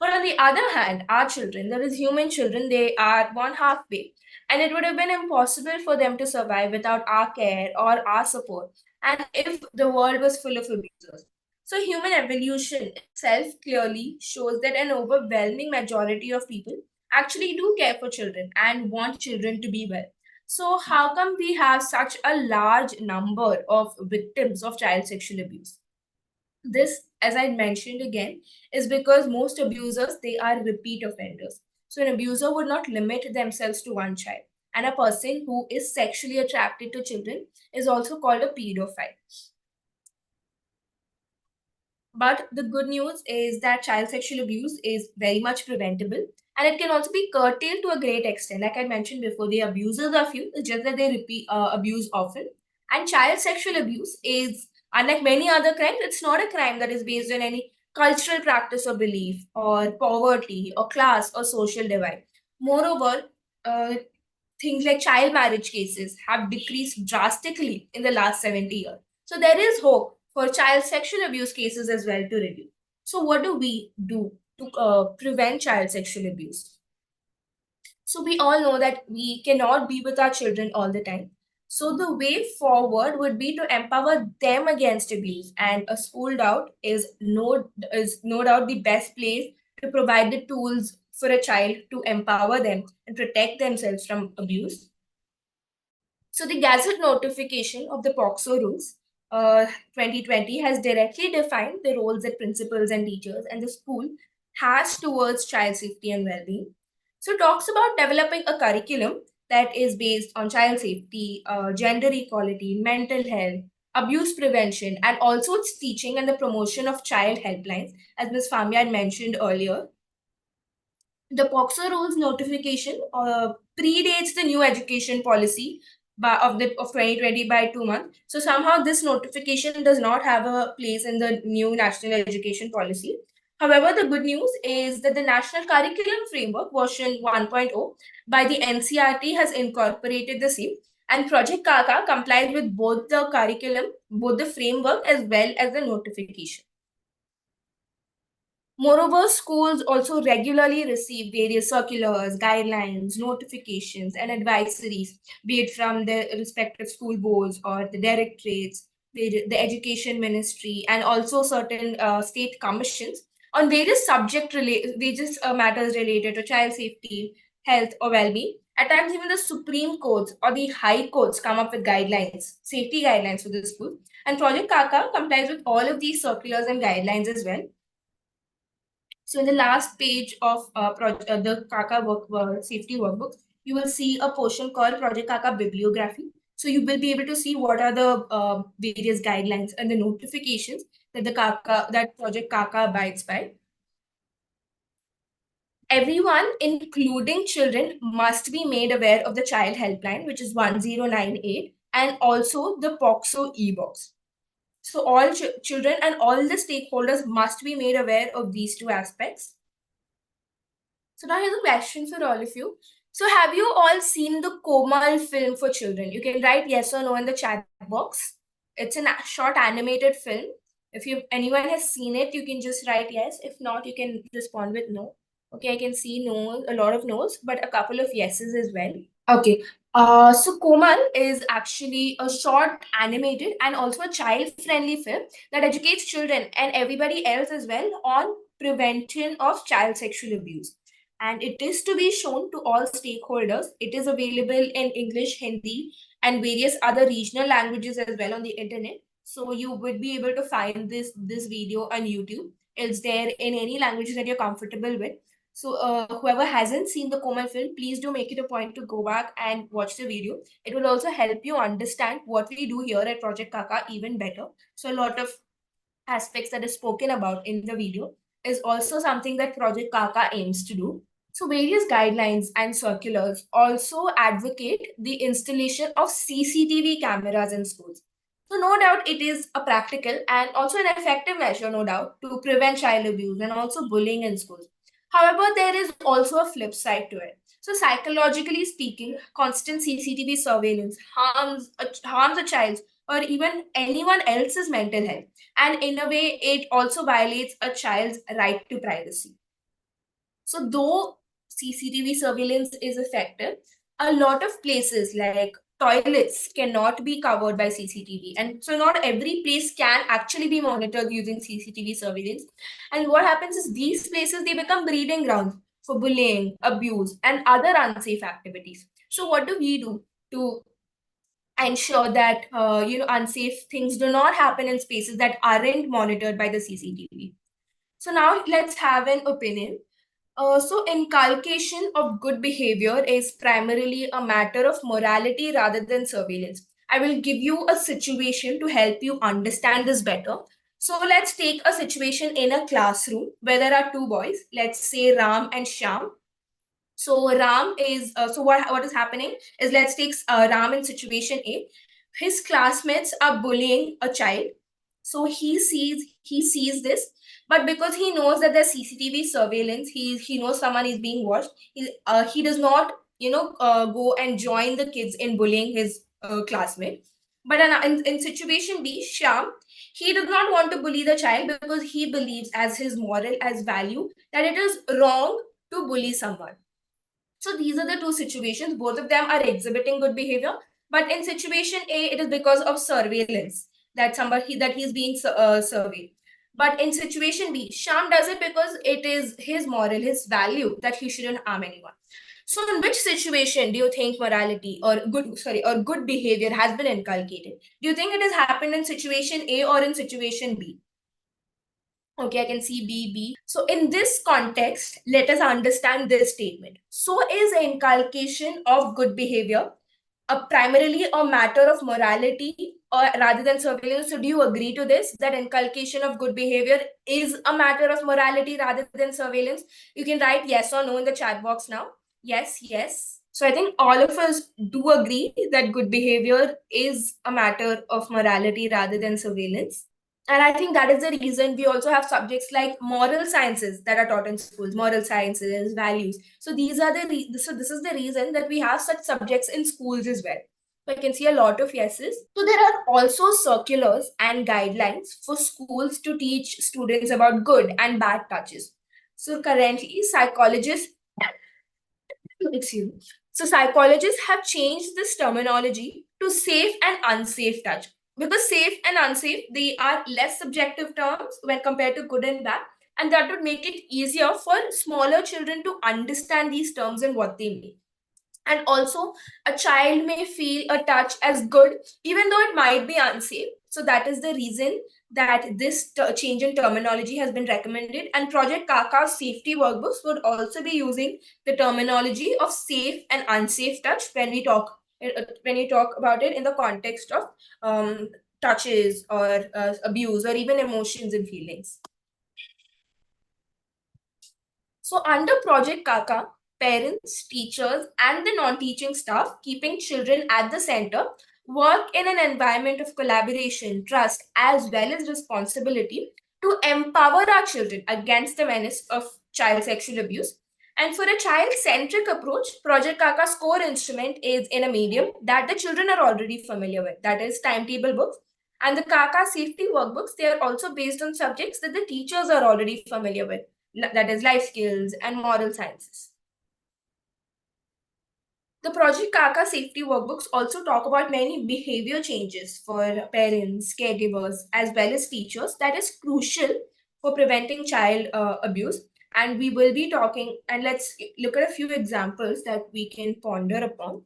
But on the other hand, our children, that is human children, they are born half baked, and it would have been impossible for them to survive without our care or our support. And if the world was full of abusers. So, human evolution itself clearly shows that an overwhelming majority of people actually do care for children and want children to be well. So, how come we have such a large number of victims of child sexual abuse? This, as I mentioned again, is because most abusers, they are repeat offenders. So, an abuser would not limit themselves to one child. And a person who is sexually attracted to children is also called a pedophile. But the good news is that child sexual abuse is very much preventable, and it can also be curtailed to a great extent. Like I mentioned before, the abusers are few, it's just that they repeat abuse often. And child sexual abuse is, unlike many other crimes, it's not a crime that is based on any cultural practice or belief or poverty or class or social divide. Moreover, uh, things like child marriage cases have decreased drastically in the last 70 years. So there is hope for child sexual abuse cases as well to reduce. So what do we do to prevent child sexual abuse? So we all know that we cannot be with our children all the time. So the way forward would be to empower them against abuse, and a school doubt is no doubt the best place to provide the tools for a child to empower them and protect themselves from abuse. So the Gazette notification of the POXO rules 2020 has directly defined the roles that principals and teachers and the school has towards child safety and well-being. So it talks about developing a curriculum that is based on child safety, gender equality, mental health, abuse prevention, and also its teaching and the promotion of child helplines, as Ms. Famia had mentioned earlier. The POXO rules notification predates the new education policy of 2020 by 2 months. So somehow this notification does not have a place in the new national education policy. However, the good news is that the National Curriculum Framework version 1.0 by the NCRT has incorporated the same, and Project CACA complies with both the curriculum, both the framework as well as the notification. Moreover, schools also regularly receive various circulars, guidelines, notifications, and advisories, be it from the respective school boards or the directorates, the education ministry, and also certain state commissions on various matters related to child safety, health, or well-being. At times, even the Supreme Courts or the High Courts come up with guidelines, safety guidelines for the school. And Project CACA complies with all of these circulars and guidelines as well. So in the last page of the CACA safety workbook, you will see a portion called Project CACA bibliography. So you will be able to see what are the various guidelines and the notifications that that Project CACA abides by. Everyone, including children, must be made aware of the child helpline, which is 1098, and also the POXO e-box. So all children and all the stakeholders must be made aware of these two aspects. So now here's a question for all of you. So have you all seen the Komal film for children? You can write yes or no in the chat box. It's a short animated film. If anyone has seen it, you can just write yes. If not, you can respond with no. Okay, I can see no, a lot of no's, but a couple of yeses as well. Okay. So Komal is actually a short animated and also a child-friendly film that educates children and everybody else as well on prevention of child sexual abuse. And it is to be shown to all stakeholders. It is available in English, Hindi, and various other regional languages as well on the internet. So you would be able to find this video on YouTube. It's there in any languages that you're comfortable with. So whoever hasn't seen the Komal film, please do make it a point to go back and watch the video. It will also help you understand what we do here at Project Kaka even better. So a lot of aspects that is spoken about in the video is also something that Project Kaka aims to do. So various guidelines and circulars also advocate the installation of CCTV cameras in schools. So no doubt it is a practical and also an effective measure, no doubt, to prevent child abuse and also bullying in schools. However, there is also a flip side to it. So psychologically speaking, constant CCTV surveillance harms a child's or even anyone else's mental health. And in a way, it also violates a child's right to privacy. So, though CCTV surveillance is effective, a lot of places like toilets cannot be covered by CCTV. And so, not every place can actually be monitored using CCTV surveillance. And what happens is these places they become breeding grounds for bullying, abuse, and other unsafe activities. So, what do we do to ensure that unsafe things do not happen in spaces that aren't monitored by the CCTV? So now let's have an opinion. So inculcation of good behavior is primarily a matter of morality rather than surveillance. I will give you a situation to help you understand this better. So let's take a situation in a classroom where there are two boys, let's say Ram and Shyam. So Ram is what is happening is let's take Ram in situation A. His classmates are bullying a child. So he sees this, but because he knows that there's CCTV surveillance, he knows someone is being watched. He does not go and join the kids in bullying his classmate. But in situation B, Shyam, he does not want to bully the child because he believes as his moral as value that it is wrong to bully someone. So these are the two situations. Both of them are exhibiting good behavior. But in situation A, it is because of surveillance that he's being surveyed. But in situation B, Sham does it because it is his moral, his value that he shouldn't harm anyone. So in which situation do you think morality or good behavior has been inculcated? Do you think it has happened in situation A or in situation B? Okay, I can see BB. So, in this context, let us understand this statement. So, is inculcation of good behavior primarily a matter of morality or rather than surveillance? So, do you agree to this that inculcation of good behavior is a matter of morality rather than surveillance? You can write yes or no in the chat box now. Yes, yes. So, I think all of us do agree that good behavior is a matter of morality rather than surveillance. And I think that is the reason we also have subjects like moral sciences that are taught in schools, moral sciences, values. So these are so this is the reason that we have such subjects in schools as well. So I can see a lot of yeses. So there are also circulars and guidelines for schools to teach students about good and bad touches. So currently, psychologists, excuse me. So psychologists have changed this terminology to safe and unsafe touch because safe and unsafe they are less subjective terms when compared to good and bad, and that would make it easier for smaller children to understand these terms and what they mean. And also, a child may feel a touch as good even though it might be unsafe. So that is the reason that this change in terminology has been recommended. And Project CACA's safety workbooks would also be using the terminology of safe and unsafe touch when you talk about it in the context of touches or abuse or even emotions and feelings. So under Project Kaka, parents, teachers, and the non-teaching staff, keeping children at the center, work in an environment of collaboration, trust, as well as responsibility to empower our children against the menace of child sexual abuse. And for a child-centric approach, Project Kaka's core instrument is in a medium that the children are already familiar with, that is timetable books. And the Kaka safety workbooks, they are also based on subjects that the teachers are already familiar with, that is life skills and moral sciences. The Project Kaka safety workbooks also talk about many behavior changes for parents, caregivers, as well as teachers that is crucial for preventing child abuse. And we will be talking, and let's look at a few examples that we can ponder upon.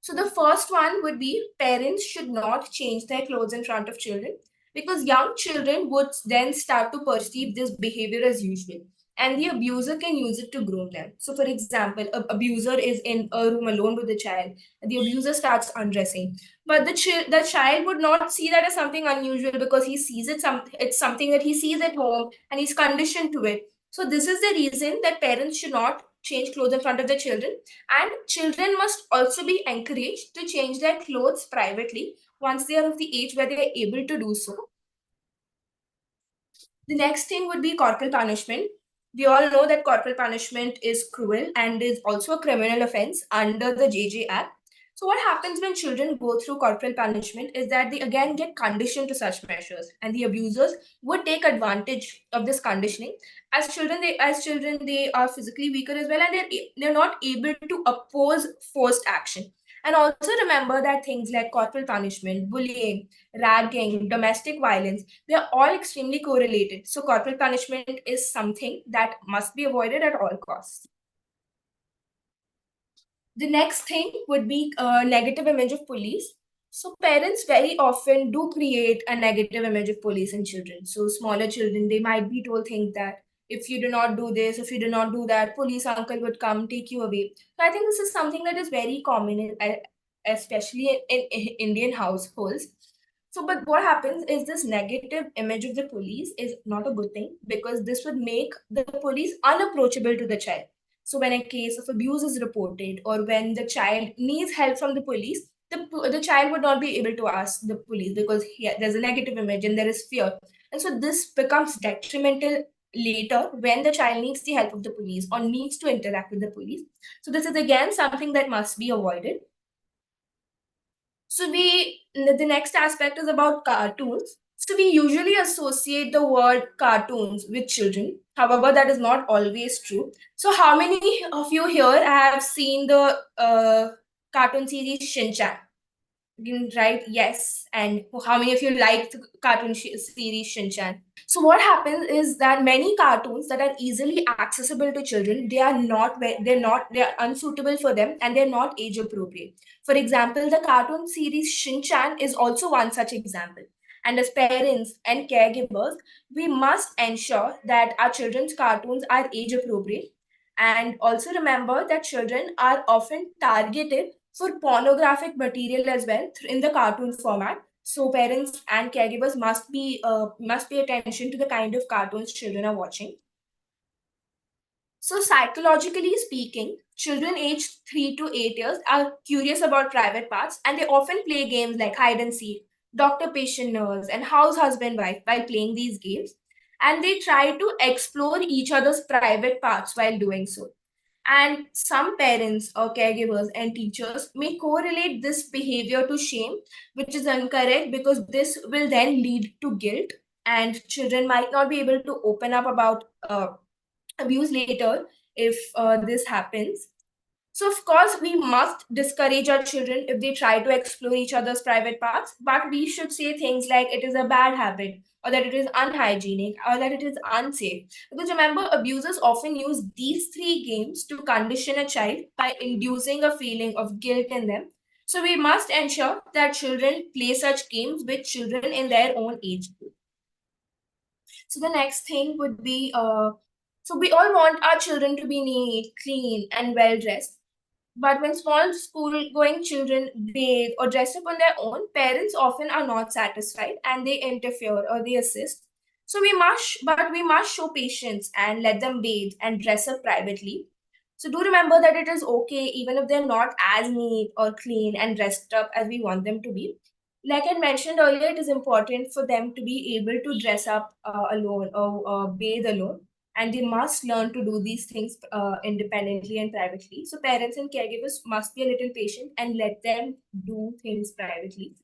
So the first one would be parents should not change their clothes in front of children, because young children would then start to perceive this behavior as usual, and the abuser can use it to groom them. So for example, an abuser is in a room alone with the child, and the abuser starts undressing, but the child would not see that as something unusual, because he sees it's something that he sees at home and he's conditioned to it. So this is the reason that parents should not change clothes in front of their children, and children must also be encouraged to change their clothes privately once they are of the age where they are able to do so. The next thing would be corporal punishment. We all know that corporal punishment is cruel and is also a criminal offense under the JJ Act. So, what happens when children go through corporal punishment is that they again get conditioned to such measures, and the abusers would take advantage of this conditioning. As children, they are physically weaker as well, and they're not able to oppose forced action. And also remember that things like corporal punishment, bullying, ragging, domestic violence, they are all extremely correlated. So corporal punishment is something that must be avoided at all costs. The next thing would be a negative image of police. So parents very often do create a negative image of police in children. So smaller children, they might be told things that if you do not do this, if you do not do that, police uncle would come take you away. So I think this is something that is very common, especially in Indian households. So, but what happens is this negative image of the police is not a good thing, because this would make the police unapproachable to the child. So when a case of abuse is reported, or when the child needs help from the police, the child would not be able to ask the police, because there's a negative image and there is fear. And so this becomes detrimental later when the child needs the help of the police or needs to interact with the police. So this is again something that must be avoided. So the next aspect is about cartoons. So we usually associate the word cartoons with children. However, that is not always true. So how many of you here have seen the cartoon series Shin Chan? Right? Yes. And how many of you like the cartoon series Shin Chan? So what happens is that many cartoons that are easily accessible to children, they are unsuitable for them, and they're not age appropriate. For example, the cartoon series Shin Chan is also one such example. And as parents and caregivers, we must ensure that our children's cartoons are age appropriate. And also remember that children are often targeted for pornographic material as well in the cartoon format. So parents and caregivers must pay attention to the kind of cartoons children are watching. So psychologically speaking, children aged 3 to 8 years are curious about private parts, and they often play games like hide and seek, doctor patient nurse, and house husband wife while playing these games. And they try to explore each other's private parts while doing so. And some parents or caregivers and teachers may correlate this behavior to shame, which is incorrect, because this will then lead to guilt, and children might not be able to open up about abuse later if this happens. So, of course, we must discourage our children if they try to explore each other's private parts, but we should say things like it is a bad habit, or that it is unhygienic, or that it is unsafe. Because remember, abusers often use these three games to condition a child by inducing a feeling of guilt in them. So we must ensure that children play such games with children in their own age group. So the next thing would be so we all want our children to be neat, clean, and well dressed. But when small school going children bathe or dress up on their own, parents often are not satisfied and they interfere or they assist. So we must show patience and let them bathe and dress up privately. So do remember that it is okay even if they're not as neat or clean and dressed up as we want them to be. Like I mentioned earlier, it is important for them to be able to dress up alone or bathe alone, and they must learn to do these things independently and privately. So parents and caregivers must be a little patient and let them do things privately.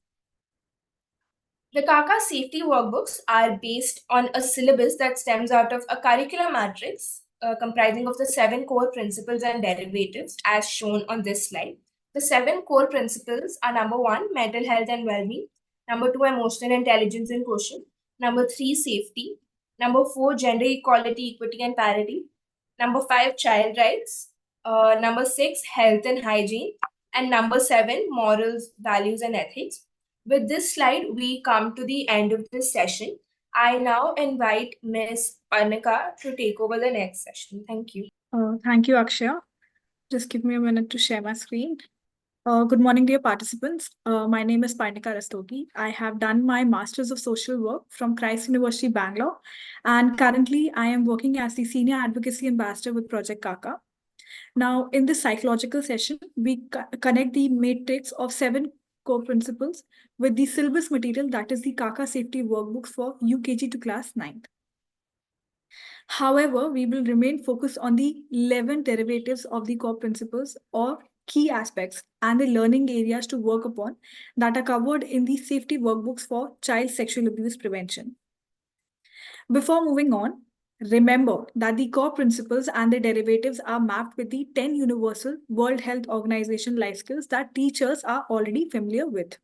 The CACA safety workbooks are based on a syllabus that stems out of a curriculum matrix comprising of the seven core principles and derivatives as shown on this slide. The seven core principles are number one, mental health and well-being; number two, emotional intelligence and quotient; number three, safety; number four, gender equality, equity, and parity; number five, child rights; number six, health and hygiene; and number seven, morals, values, and ethics. With this slide, we come to the end of this session. I now invite Ms. Parnika to take over the next session. Thank you. Thank you, Akshaya. Just give me a minute to share my screen. Good morning, dear participants. My name is Parnika Rastogi. I have done my Masters of Social Work from Christ University, Bangalore, and currently I am working as the Senior Advocacy Ambassador with Project CACA. Now, in this psychological session, we connect the matrix of seven core principles with the syllabus material that is the CACA safety workbooks for UKG to class 9th. However, we will remain focused on the 11 derivatives of the core principles or key aspects and the learning areas to work upon that are covered in the safety workbooks for child sexual abuse prevention. Before moving on, remember that the core principles and the derivatives are mapped with the 10 universal World Health Organization life skills that teachers are already familiar with.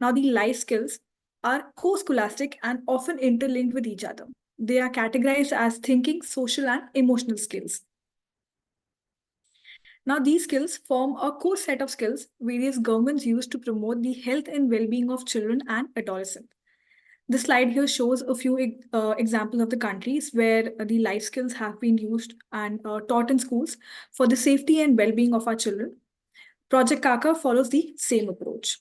Now, the life skills are co-scholastic and often interlinked with each other. They are categorized as thinking, social, and emotional skills. Now, these skills form a core set of skills various governments use to promote the health and well-being of children and adolescents. The slide here shows a few examples of the countries where the life skills have been used and taught in schools for the safety and well-being of our children. Project CACA follows the same approach.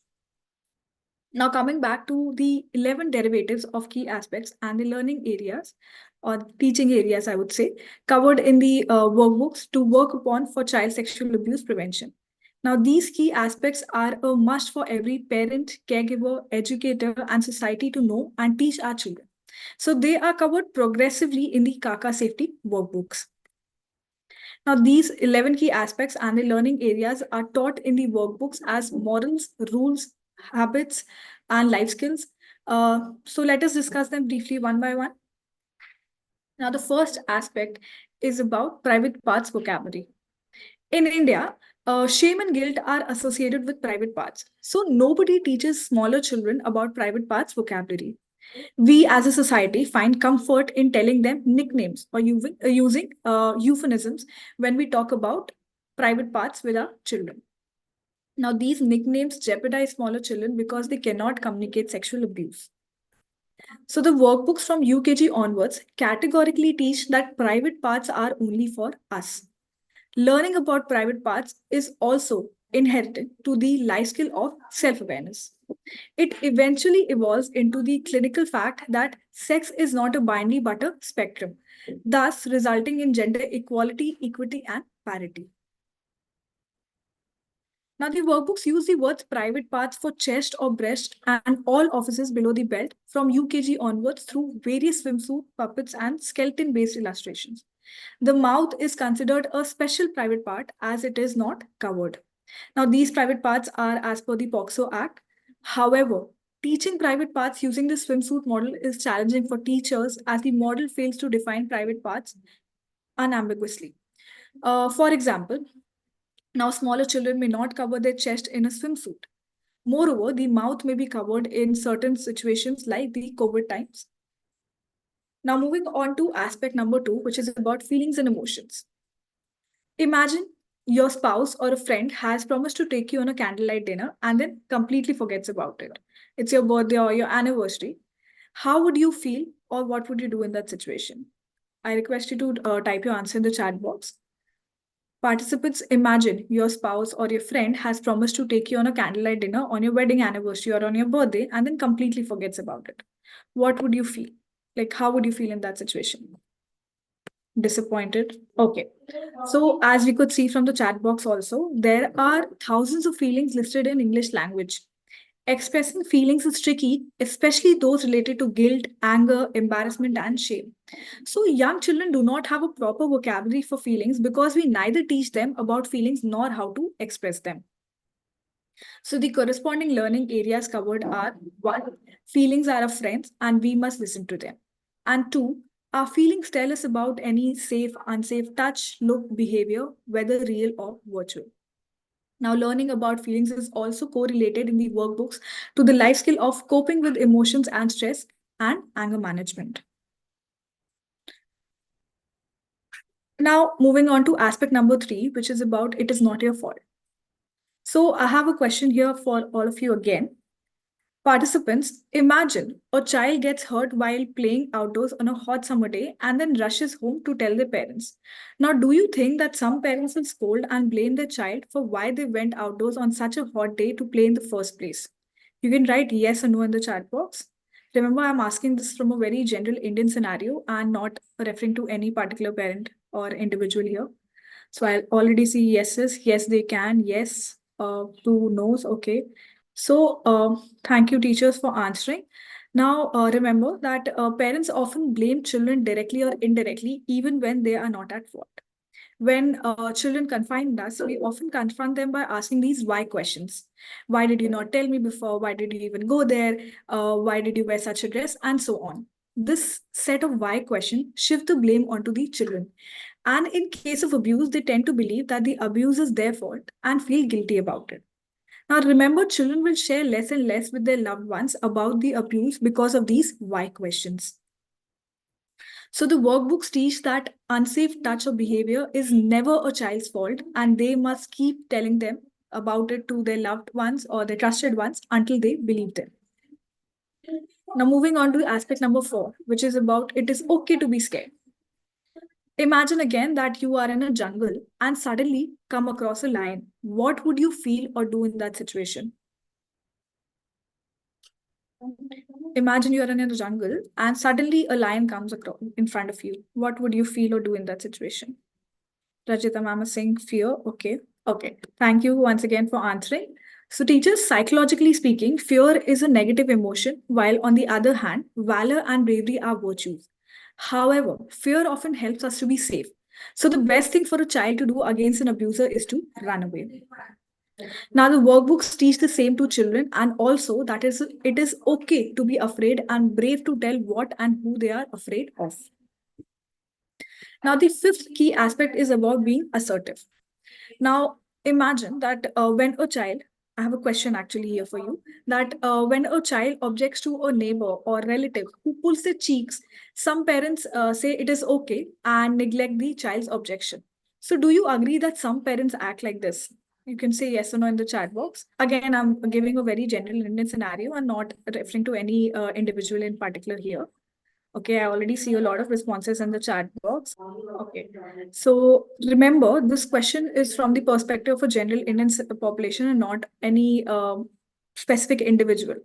Now, coming back to the 11 derivatives of key aspects and the learning areas or teaching areas, I would say, covered in the workbooks to work upon for child sexual abuse prevention. Now, these key aspects are a must for every parent, caregiver, educator, and society to know and teach our children. So, they are covered progressively in the CACA safety workbooks. Now, these 11 key aspects and the learning areas are taught in the workbooks as morals, rules, habits, and life skills. So, let us discuss them briefly one by one. Now, the first aspect is about private parts vocabulary. In India, shame and guilt are associated with private parts. So, nobody teaches smaller children about private parts vocabulary. We as a society find comfort in telling them nicknames or using euphemisms when we talk about private parts with our children. Now, these nicknames jeopardize smaller children because they cannot communicate sexual abuse. So, the workbooks from UKG onwards categorically teach that private parts are only for us. Learning about private parts is also inherited to the life skill of self awareness. It eventually evolves into the clinical fact that sex is not a binary but a spectrum, thus resulting in gender equality, equity, and parity. Now, the workbooks use the words private parts for chest or breast and all offices below the belt from UKG onwards through various swimsuit, puppets, and skeleton based illustrations. The mouth is considered a special private part as it is not covered. Now, these private parts are as per the POXO Act. However, teaching private parts using the swimsuit model is challenging for teachers as the model fails to define private parts unambiguously. For example, now smaller children may not cover their chest in a swimsuit. Moreover, the mouth may be covered in certain situations like the COVID times. Now, moving on to aspect number two, which is about feelings and emotions. Imagine your spouse or a friend has promised to take you on a candlelight dinner and then completely forgets about it. It's your birthday or your anniversary. How would you feel, or what would you do in that situation? I request you to type your answer in the chat box. Participants, imagine your spouse or your friend has promised to take you on a candlelight dinner on your wedding anniversary or on your birthday and then completely forgets about it. What would you feel? Like, how would you feel in that situation? Disappointed? Okay. So, as we could see from the chat box also, there are thousands of feelings listed in English language. Expressing feelings is tricky, especially those related to guilt, anger, embarrassment, and shame. So, young children do not have a proper vocabulary for feelings because we neither teach them about feelings nor how to express them. So, the corresponding learning areas covered are one, feelings are our friends and we must listen to them. And two, our feelings tell us about any safe, unsafe touch, look, behavior, whether real or virtual. Now, learning about feelings is also correlated in the workbooks to the life skill of coping with emotions and stress and anger management. Now, moving on to aspect number 3, which is about it is not your fault. So, I have a question here for all of you again. Participants, imagine a child gets hurt while playing outdoors on a hot summer day and then rushes home to tell their parents. Now, do you think that some parents will scold and blame their child for why they went outdoors on such a hot day to play in the first place? You can write yes or no in the chat box. Remember, I'm asking this from a very general Indian scenario and not referring to any particular parent or individual here. So I already see yeses. Yes, they can. Yes, two no's. Okay. So thank you, teachers, for answering. Now, remember that parents often blame children directly or indirectly, even when they are not at fault. When children confine us, we often confront them by asking these why questions. Why did you not tell me before? Why did you even go there? Why did you wear such a dress? And so on. This set of why question shift the blame onto the children. And in case of abuse, they tend to believe that the abuse is their fault and feel guilty about it. Now, remember, children will share less and less with their loved ones about the abuse because of these why questions. So, the workbooks teach that unsafe touch or behavior is never a child's fault, and they must keep telling them about it to their loved ones or their trusted ones until they believe them. Now, moving on to aspect number 4, which is about it is okay to be scared. Imagine again that you are in a jungle and suddenly come across a lion. What would you feel or do in that situation? Imagine you are in a jungle and suddenly a lion comes across in front of you. What would you feel or do in that situation? Rajita ma'am is saying fear. Okay. Okay. Thank you once again for answering. So, teachers, psychologically speaking, fear is a negative emotion, while on the other hand, valor and bravery are virtues. However, fear often helps us to be safe. So, the best thing for a child to do against an abuser is to run away. Now, the workbooks teach the same to children, and also that is it is okay to be afraid and brave to tell what and who they are afraid of. Now, the fifth key aspect is about being assertive. Now, imagine that when a child, I have a question actually here for you, that when a child objects to a neighbor or relative who pulls their cheeks, some parents say it is okay and neglect the child's objection. So, do you agree that some parents act like this? You can say yes or no in the chat box. Again, I'm giving a very general Indian scenario and not referring to any individual in particular here. Okay, I already see a lot of responses in the chat box. Okay, so remember, this question is from the perspective of a general Indian population and not any specific individual.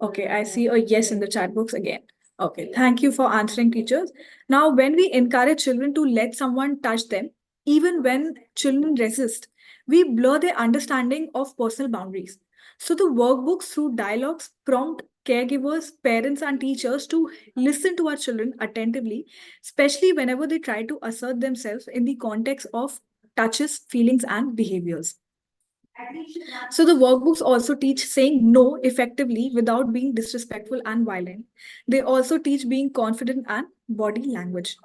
Okay, I see a yes in the chat box again. Okay, thank you for answering, teachers. Now, when we encourage children to let someone touch them, even when children resist, we blur their understanding of personal boundaries. So, the workbooks through dialogues prompt caregivers, parents, and teachers to listen to our children attentively, especially whenever they try to assert themselves in the context of touches, feelings, and behaviors. So the workbooks also teach saying no effectively without being disrespectful and violent. They also teach being confident and body language.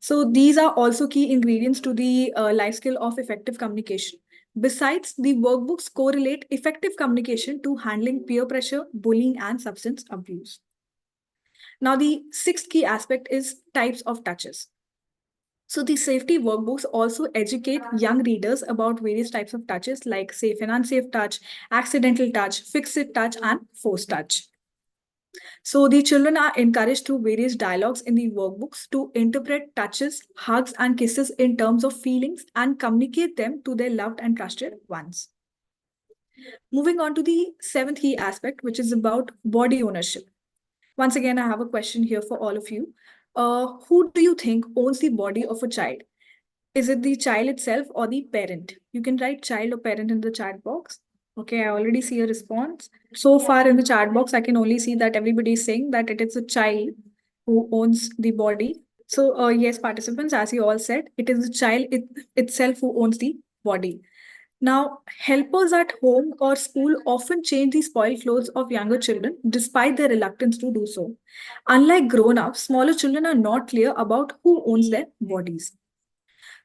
So these are also key ingredients to the life skill of effective communication. Besides, the workbooks correlate effective communication to handling peer pressure, bullying, and substance abuse. Now, the sixth key aspect is types of touches. So the safety workbooks also educate young readers about various types of touches like safe and unsafe touch, accidental touch, fixed touch, and forced touch. So the children are encouraged through various dialogues in the workbooks to interpret touches, hugs, and kisses in terms of feelings and communicate them to their loved and trusted ones. Moving on to the seventh key aspect, which is about body ownership. Once again, I have a question here for all of you. Who do you think owns the body of a child? Is it the child itself or the parent? You can write child or parent in the chat box. Okay, I already see a response. So far in the chat box, I can only see that everybody is saying that it is the child who owns the body. So, yes, participants, as you all said, it is the child itself who owns the body. Now, helpers at home or school often change the spoiled clothes of younger children despite their reluctance to do so. Unlike grown ups, smaller children are not clear about who owns their bodies.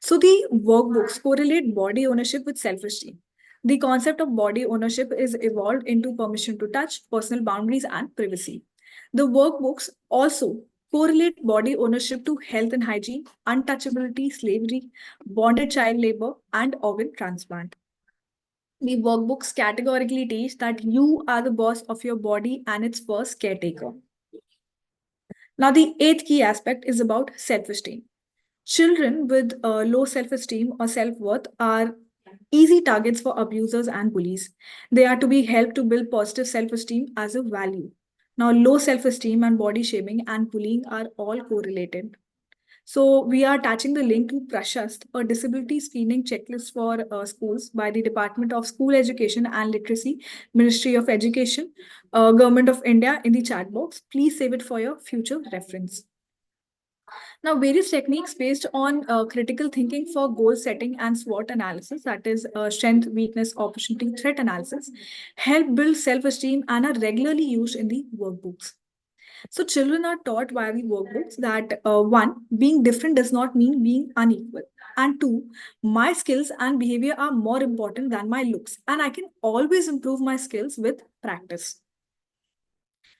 So, the workbooks correlate body ownership with self esteem. The concept of body ownership is evolved into permission to touch, personal boundaries, and privacy. The workbooks also correlate body ownership to health and hygiene, untouchability, slavery, bonded child labor, and organ transplant. The workbooks categorically teach that you are the boss of your body and its first caretaker. Now, the eighth key aspect is about self esteem. Children with low self esteem or self worth are easy targets for abusers and bullies. They are to be helped to build positive self esteem as a value. Now, low self esteem and body shaming and bullying are all correlated. So we are attaching the link to Prashast, a disability screening checklist for schools by the Department of School Education and Literacy, Ministry of Education, Government of India in the chat box. Please save it for your future reference. Now, various techniques based on critical thinking for goal setting and SWOT analysis, that is strength, weakness, opportunity, threat analysis, help build self-esteem and are regularly used in the workbooks. So children are taught via the workbooks that one, being different does not mean being unequal. And two, my skills and behavior are more important than my looks. And I can always improve my skills with practice.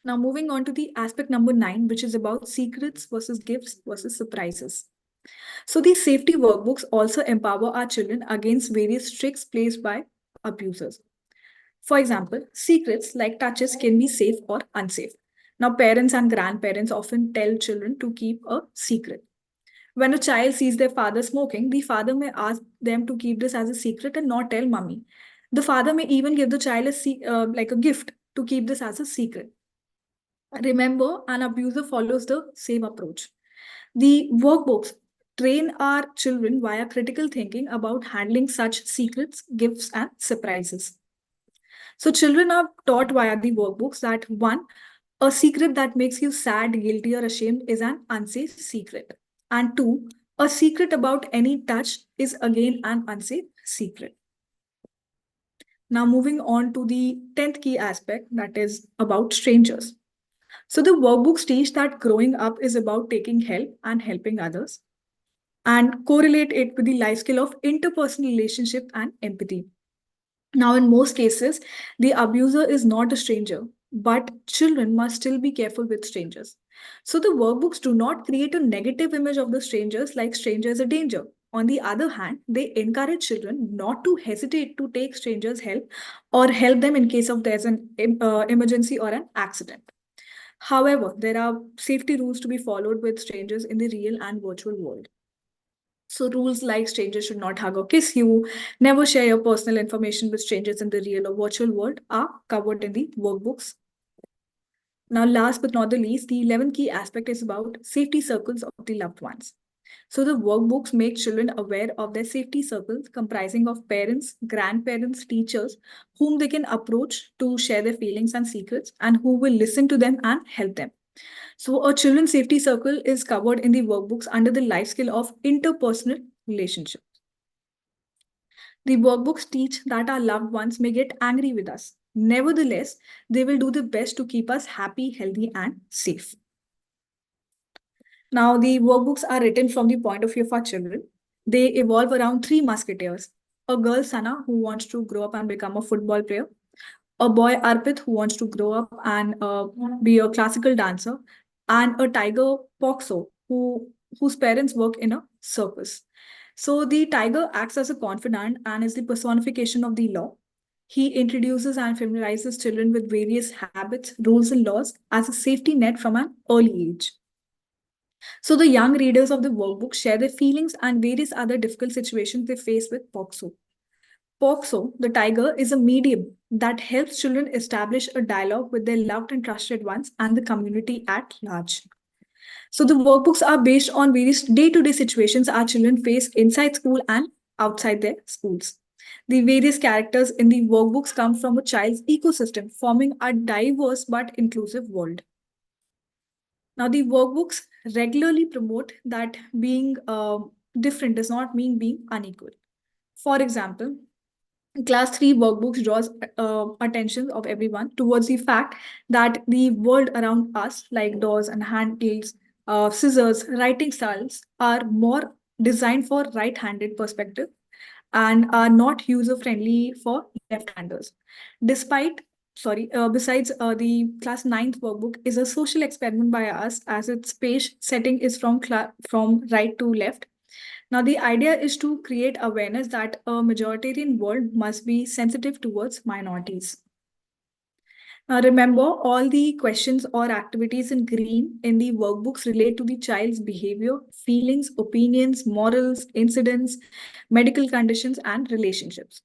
Now, moving on to the aspect number 9, which is about secrets versus gifts versus surprises. So, these safety workbooks also empower our children against various tricks placed by abusers. For example, secrets like touches can be safe or unsafe. Now, parents and grandparents often tell children to keep a secret. When a child sees their father smoking, the father may ask them to keep this as a secret and not tell mommy. The father may even give the child like a gift to keep this as a secret. Remember, an abuser follows the same approach. The workbooks train our children via critical thinking about handling such secrets, gifts, and surprises. So, children are taught via the workbooks that one, a secret that makes you sad, guilty, or ashamed is an unsafe secret. And two, a secret about any touch is again an unsafe secret. Now, moving on to the 10th key aspect, that is about strangers. So, the workbooks teach that growing up is about taking help and helping others, and correlate it with the life skill of interpersonal relationship and empathy. Now, in most cases, the abuser is not a stranger, but children must still be careful with strangers. So, the workbooks do not create a negative image of the strangers like strangers a danger. On the other hand, they encourage children not to hesitate to take strangers' help or help them in case of there's an emergency or an accident. However, there are safety rules to be followed with strangers in the real and virtual world. So, rules like strangers should not hug or kiss you, never share your personal information with strangers in the real or virtual world are covered in the workbooks. Now, last but not the least, the 11th key aspect is about safety circles of the loved ones. So, the workbooks make children aware of their safety circles comprising of parents, grandparents, teachers, whom they can approach to share their feelings and secrets, and who will listen to them and help them. So, a children's safety circle is covered in the workbooks under the life skill of interpersonal relationship. The workbooks teach that our loved ones may get angry with us. Nevertheless, they will do their best to keep us happy, healthy, and safe. Now, the workbooks are written from the point of view of our children. They evolve around three musketeers: a girl, Sana, who wants to grow up and become a football player, a boy, Arpit, who wants to grow up and be a classical dancer, and a tiger, Poxo, whose parents work in a circus. So the tiger acts as a confidant and is the personification of the law. He introduces and familiarizes children with various habits, rules, and laws as a safety net from an early age. So the young readers of the workbook share their feelings and various other difficult situations they face with POXO. POXO, the tiger, is a medium that helps children establish a dialogue with their loved and trusted ones and the community at large. So the workbooks are based on various day-to-day situations our children face inside school and outside their schools. The various characters in the workbooks come from a child's ecosystem, forming a diverse but inclusive world. Now, the workbooks regularly promote that being different does not mean being unequal. For example, Class 3 workbooks draws attention of everyone towards the fact that the world around us, like doors and handles, scissors, writing styles, are more designed for right-handed perspective and are not user-friendly for left-handers. Besides, the class ninth workbook is a social experiment by us as its page setting is from right to left. Now, the idea is to create awareness that a majoritarian world must be sensitive towards minorities. Now, remember, all the questions or activities in green in the workbooks relate to the child's behavior, feelings, opinions, morals, incidents, medical conditions, and relationships.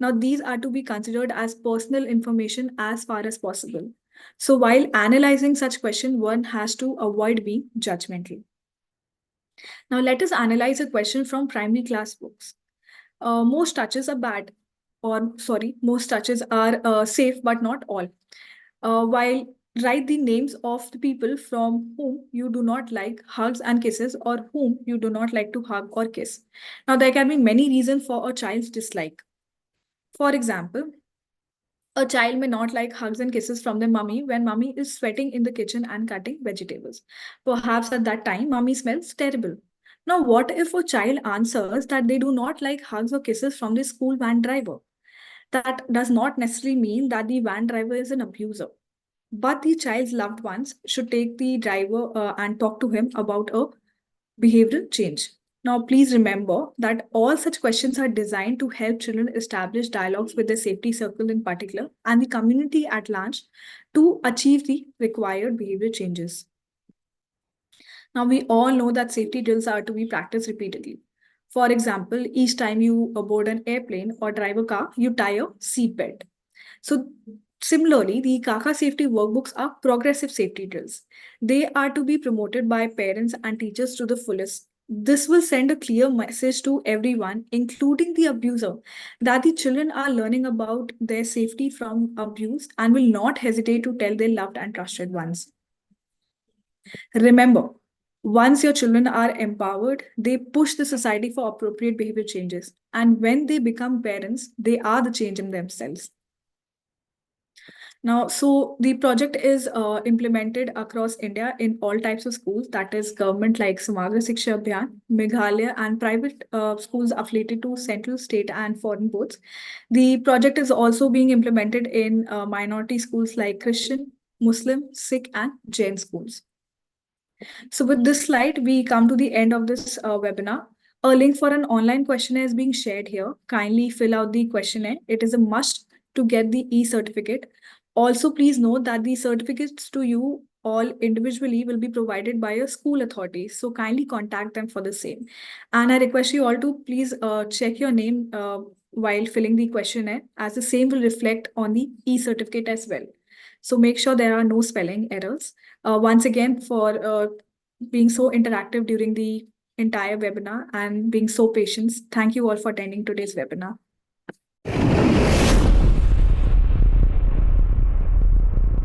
Now, these are to be considered as personal information as far as possible. So, while analyzing such question, one has to avoid being judgmental. Now, let us analyze a question from primary class books. Most touches are bad, most touches are safe, but not all. While write the names of the people from whom you do not like hugs and kisses or whom you do not like to hug or kiss. Now, there can be many reasons for a child's dislike. For example, a child may not like hugs and kisses from their mummy when mummy is sweating in the kitchen and cutting vegetables. Perhaps at that time, mummy smells terrible. Now, what if a child answers that they do not like hugs or kisses from the school van driver? That does not necessarily mean that the van driver is an abuser, but the child's loved ones should take the driver and talk to him about a behavioral change. Now, please remember that all such questions are designed to help children establish dialogues with their safety circle in particular and the community at large to achieve the required behavior changes. Now, we all know that safety drills are to be practiced repeatedly. For example, each time you board an airplane or drive a car, you tie a seatbelt. So, similarly, the CACA safety workbooks are progressive safety drills. They are to be promoted by parents and teachers to the fullest. This will send a clear message to everyone, including the abuser, that the children are learning about their safety from abuse and will not hesitate to tell their loved and trusted ones. Remember, once your children are empowered, they push the society for appropriate behavior changes. And when they become parents, they are the change in themselves. Now, so the project is implemented across India in all types of schools, that is government like Samagra Shiksha Abhiyan, Meghalaya, and private schools affiliated to central, state, and foreign boards. The project is also being implemented in minority schools like Christian, Muslim, Sikh, and Jain schools. So with this slide, we come to the end of this webinar. A link for an online questionnaire is being shared here. Kindly fill out the questionnaire. It is a must to get the e-certificate. Also, please note that the certificates to you all individually will be provided by your school authorities. So kindly contact them for the same. And I request you all to please check your name while filling the questionnaire, as the same will reflect on the e-certificate as well. So make sure there are no spelling errors. Once again, for being so interactive during the entire webinar and being so patient. Thank you all for attending today's webinar.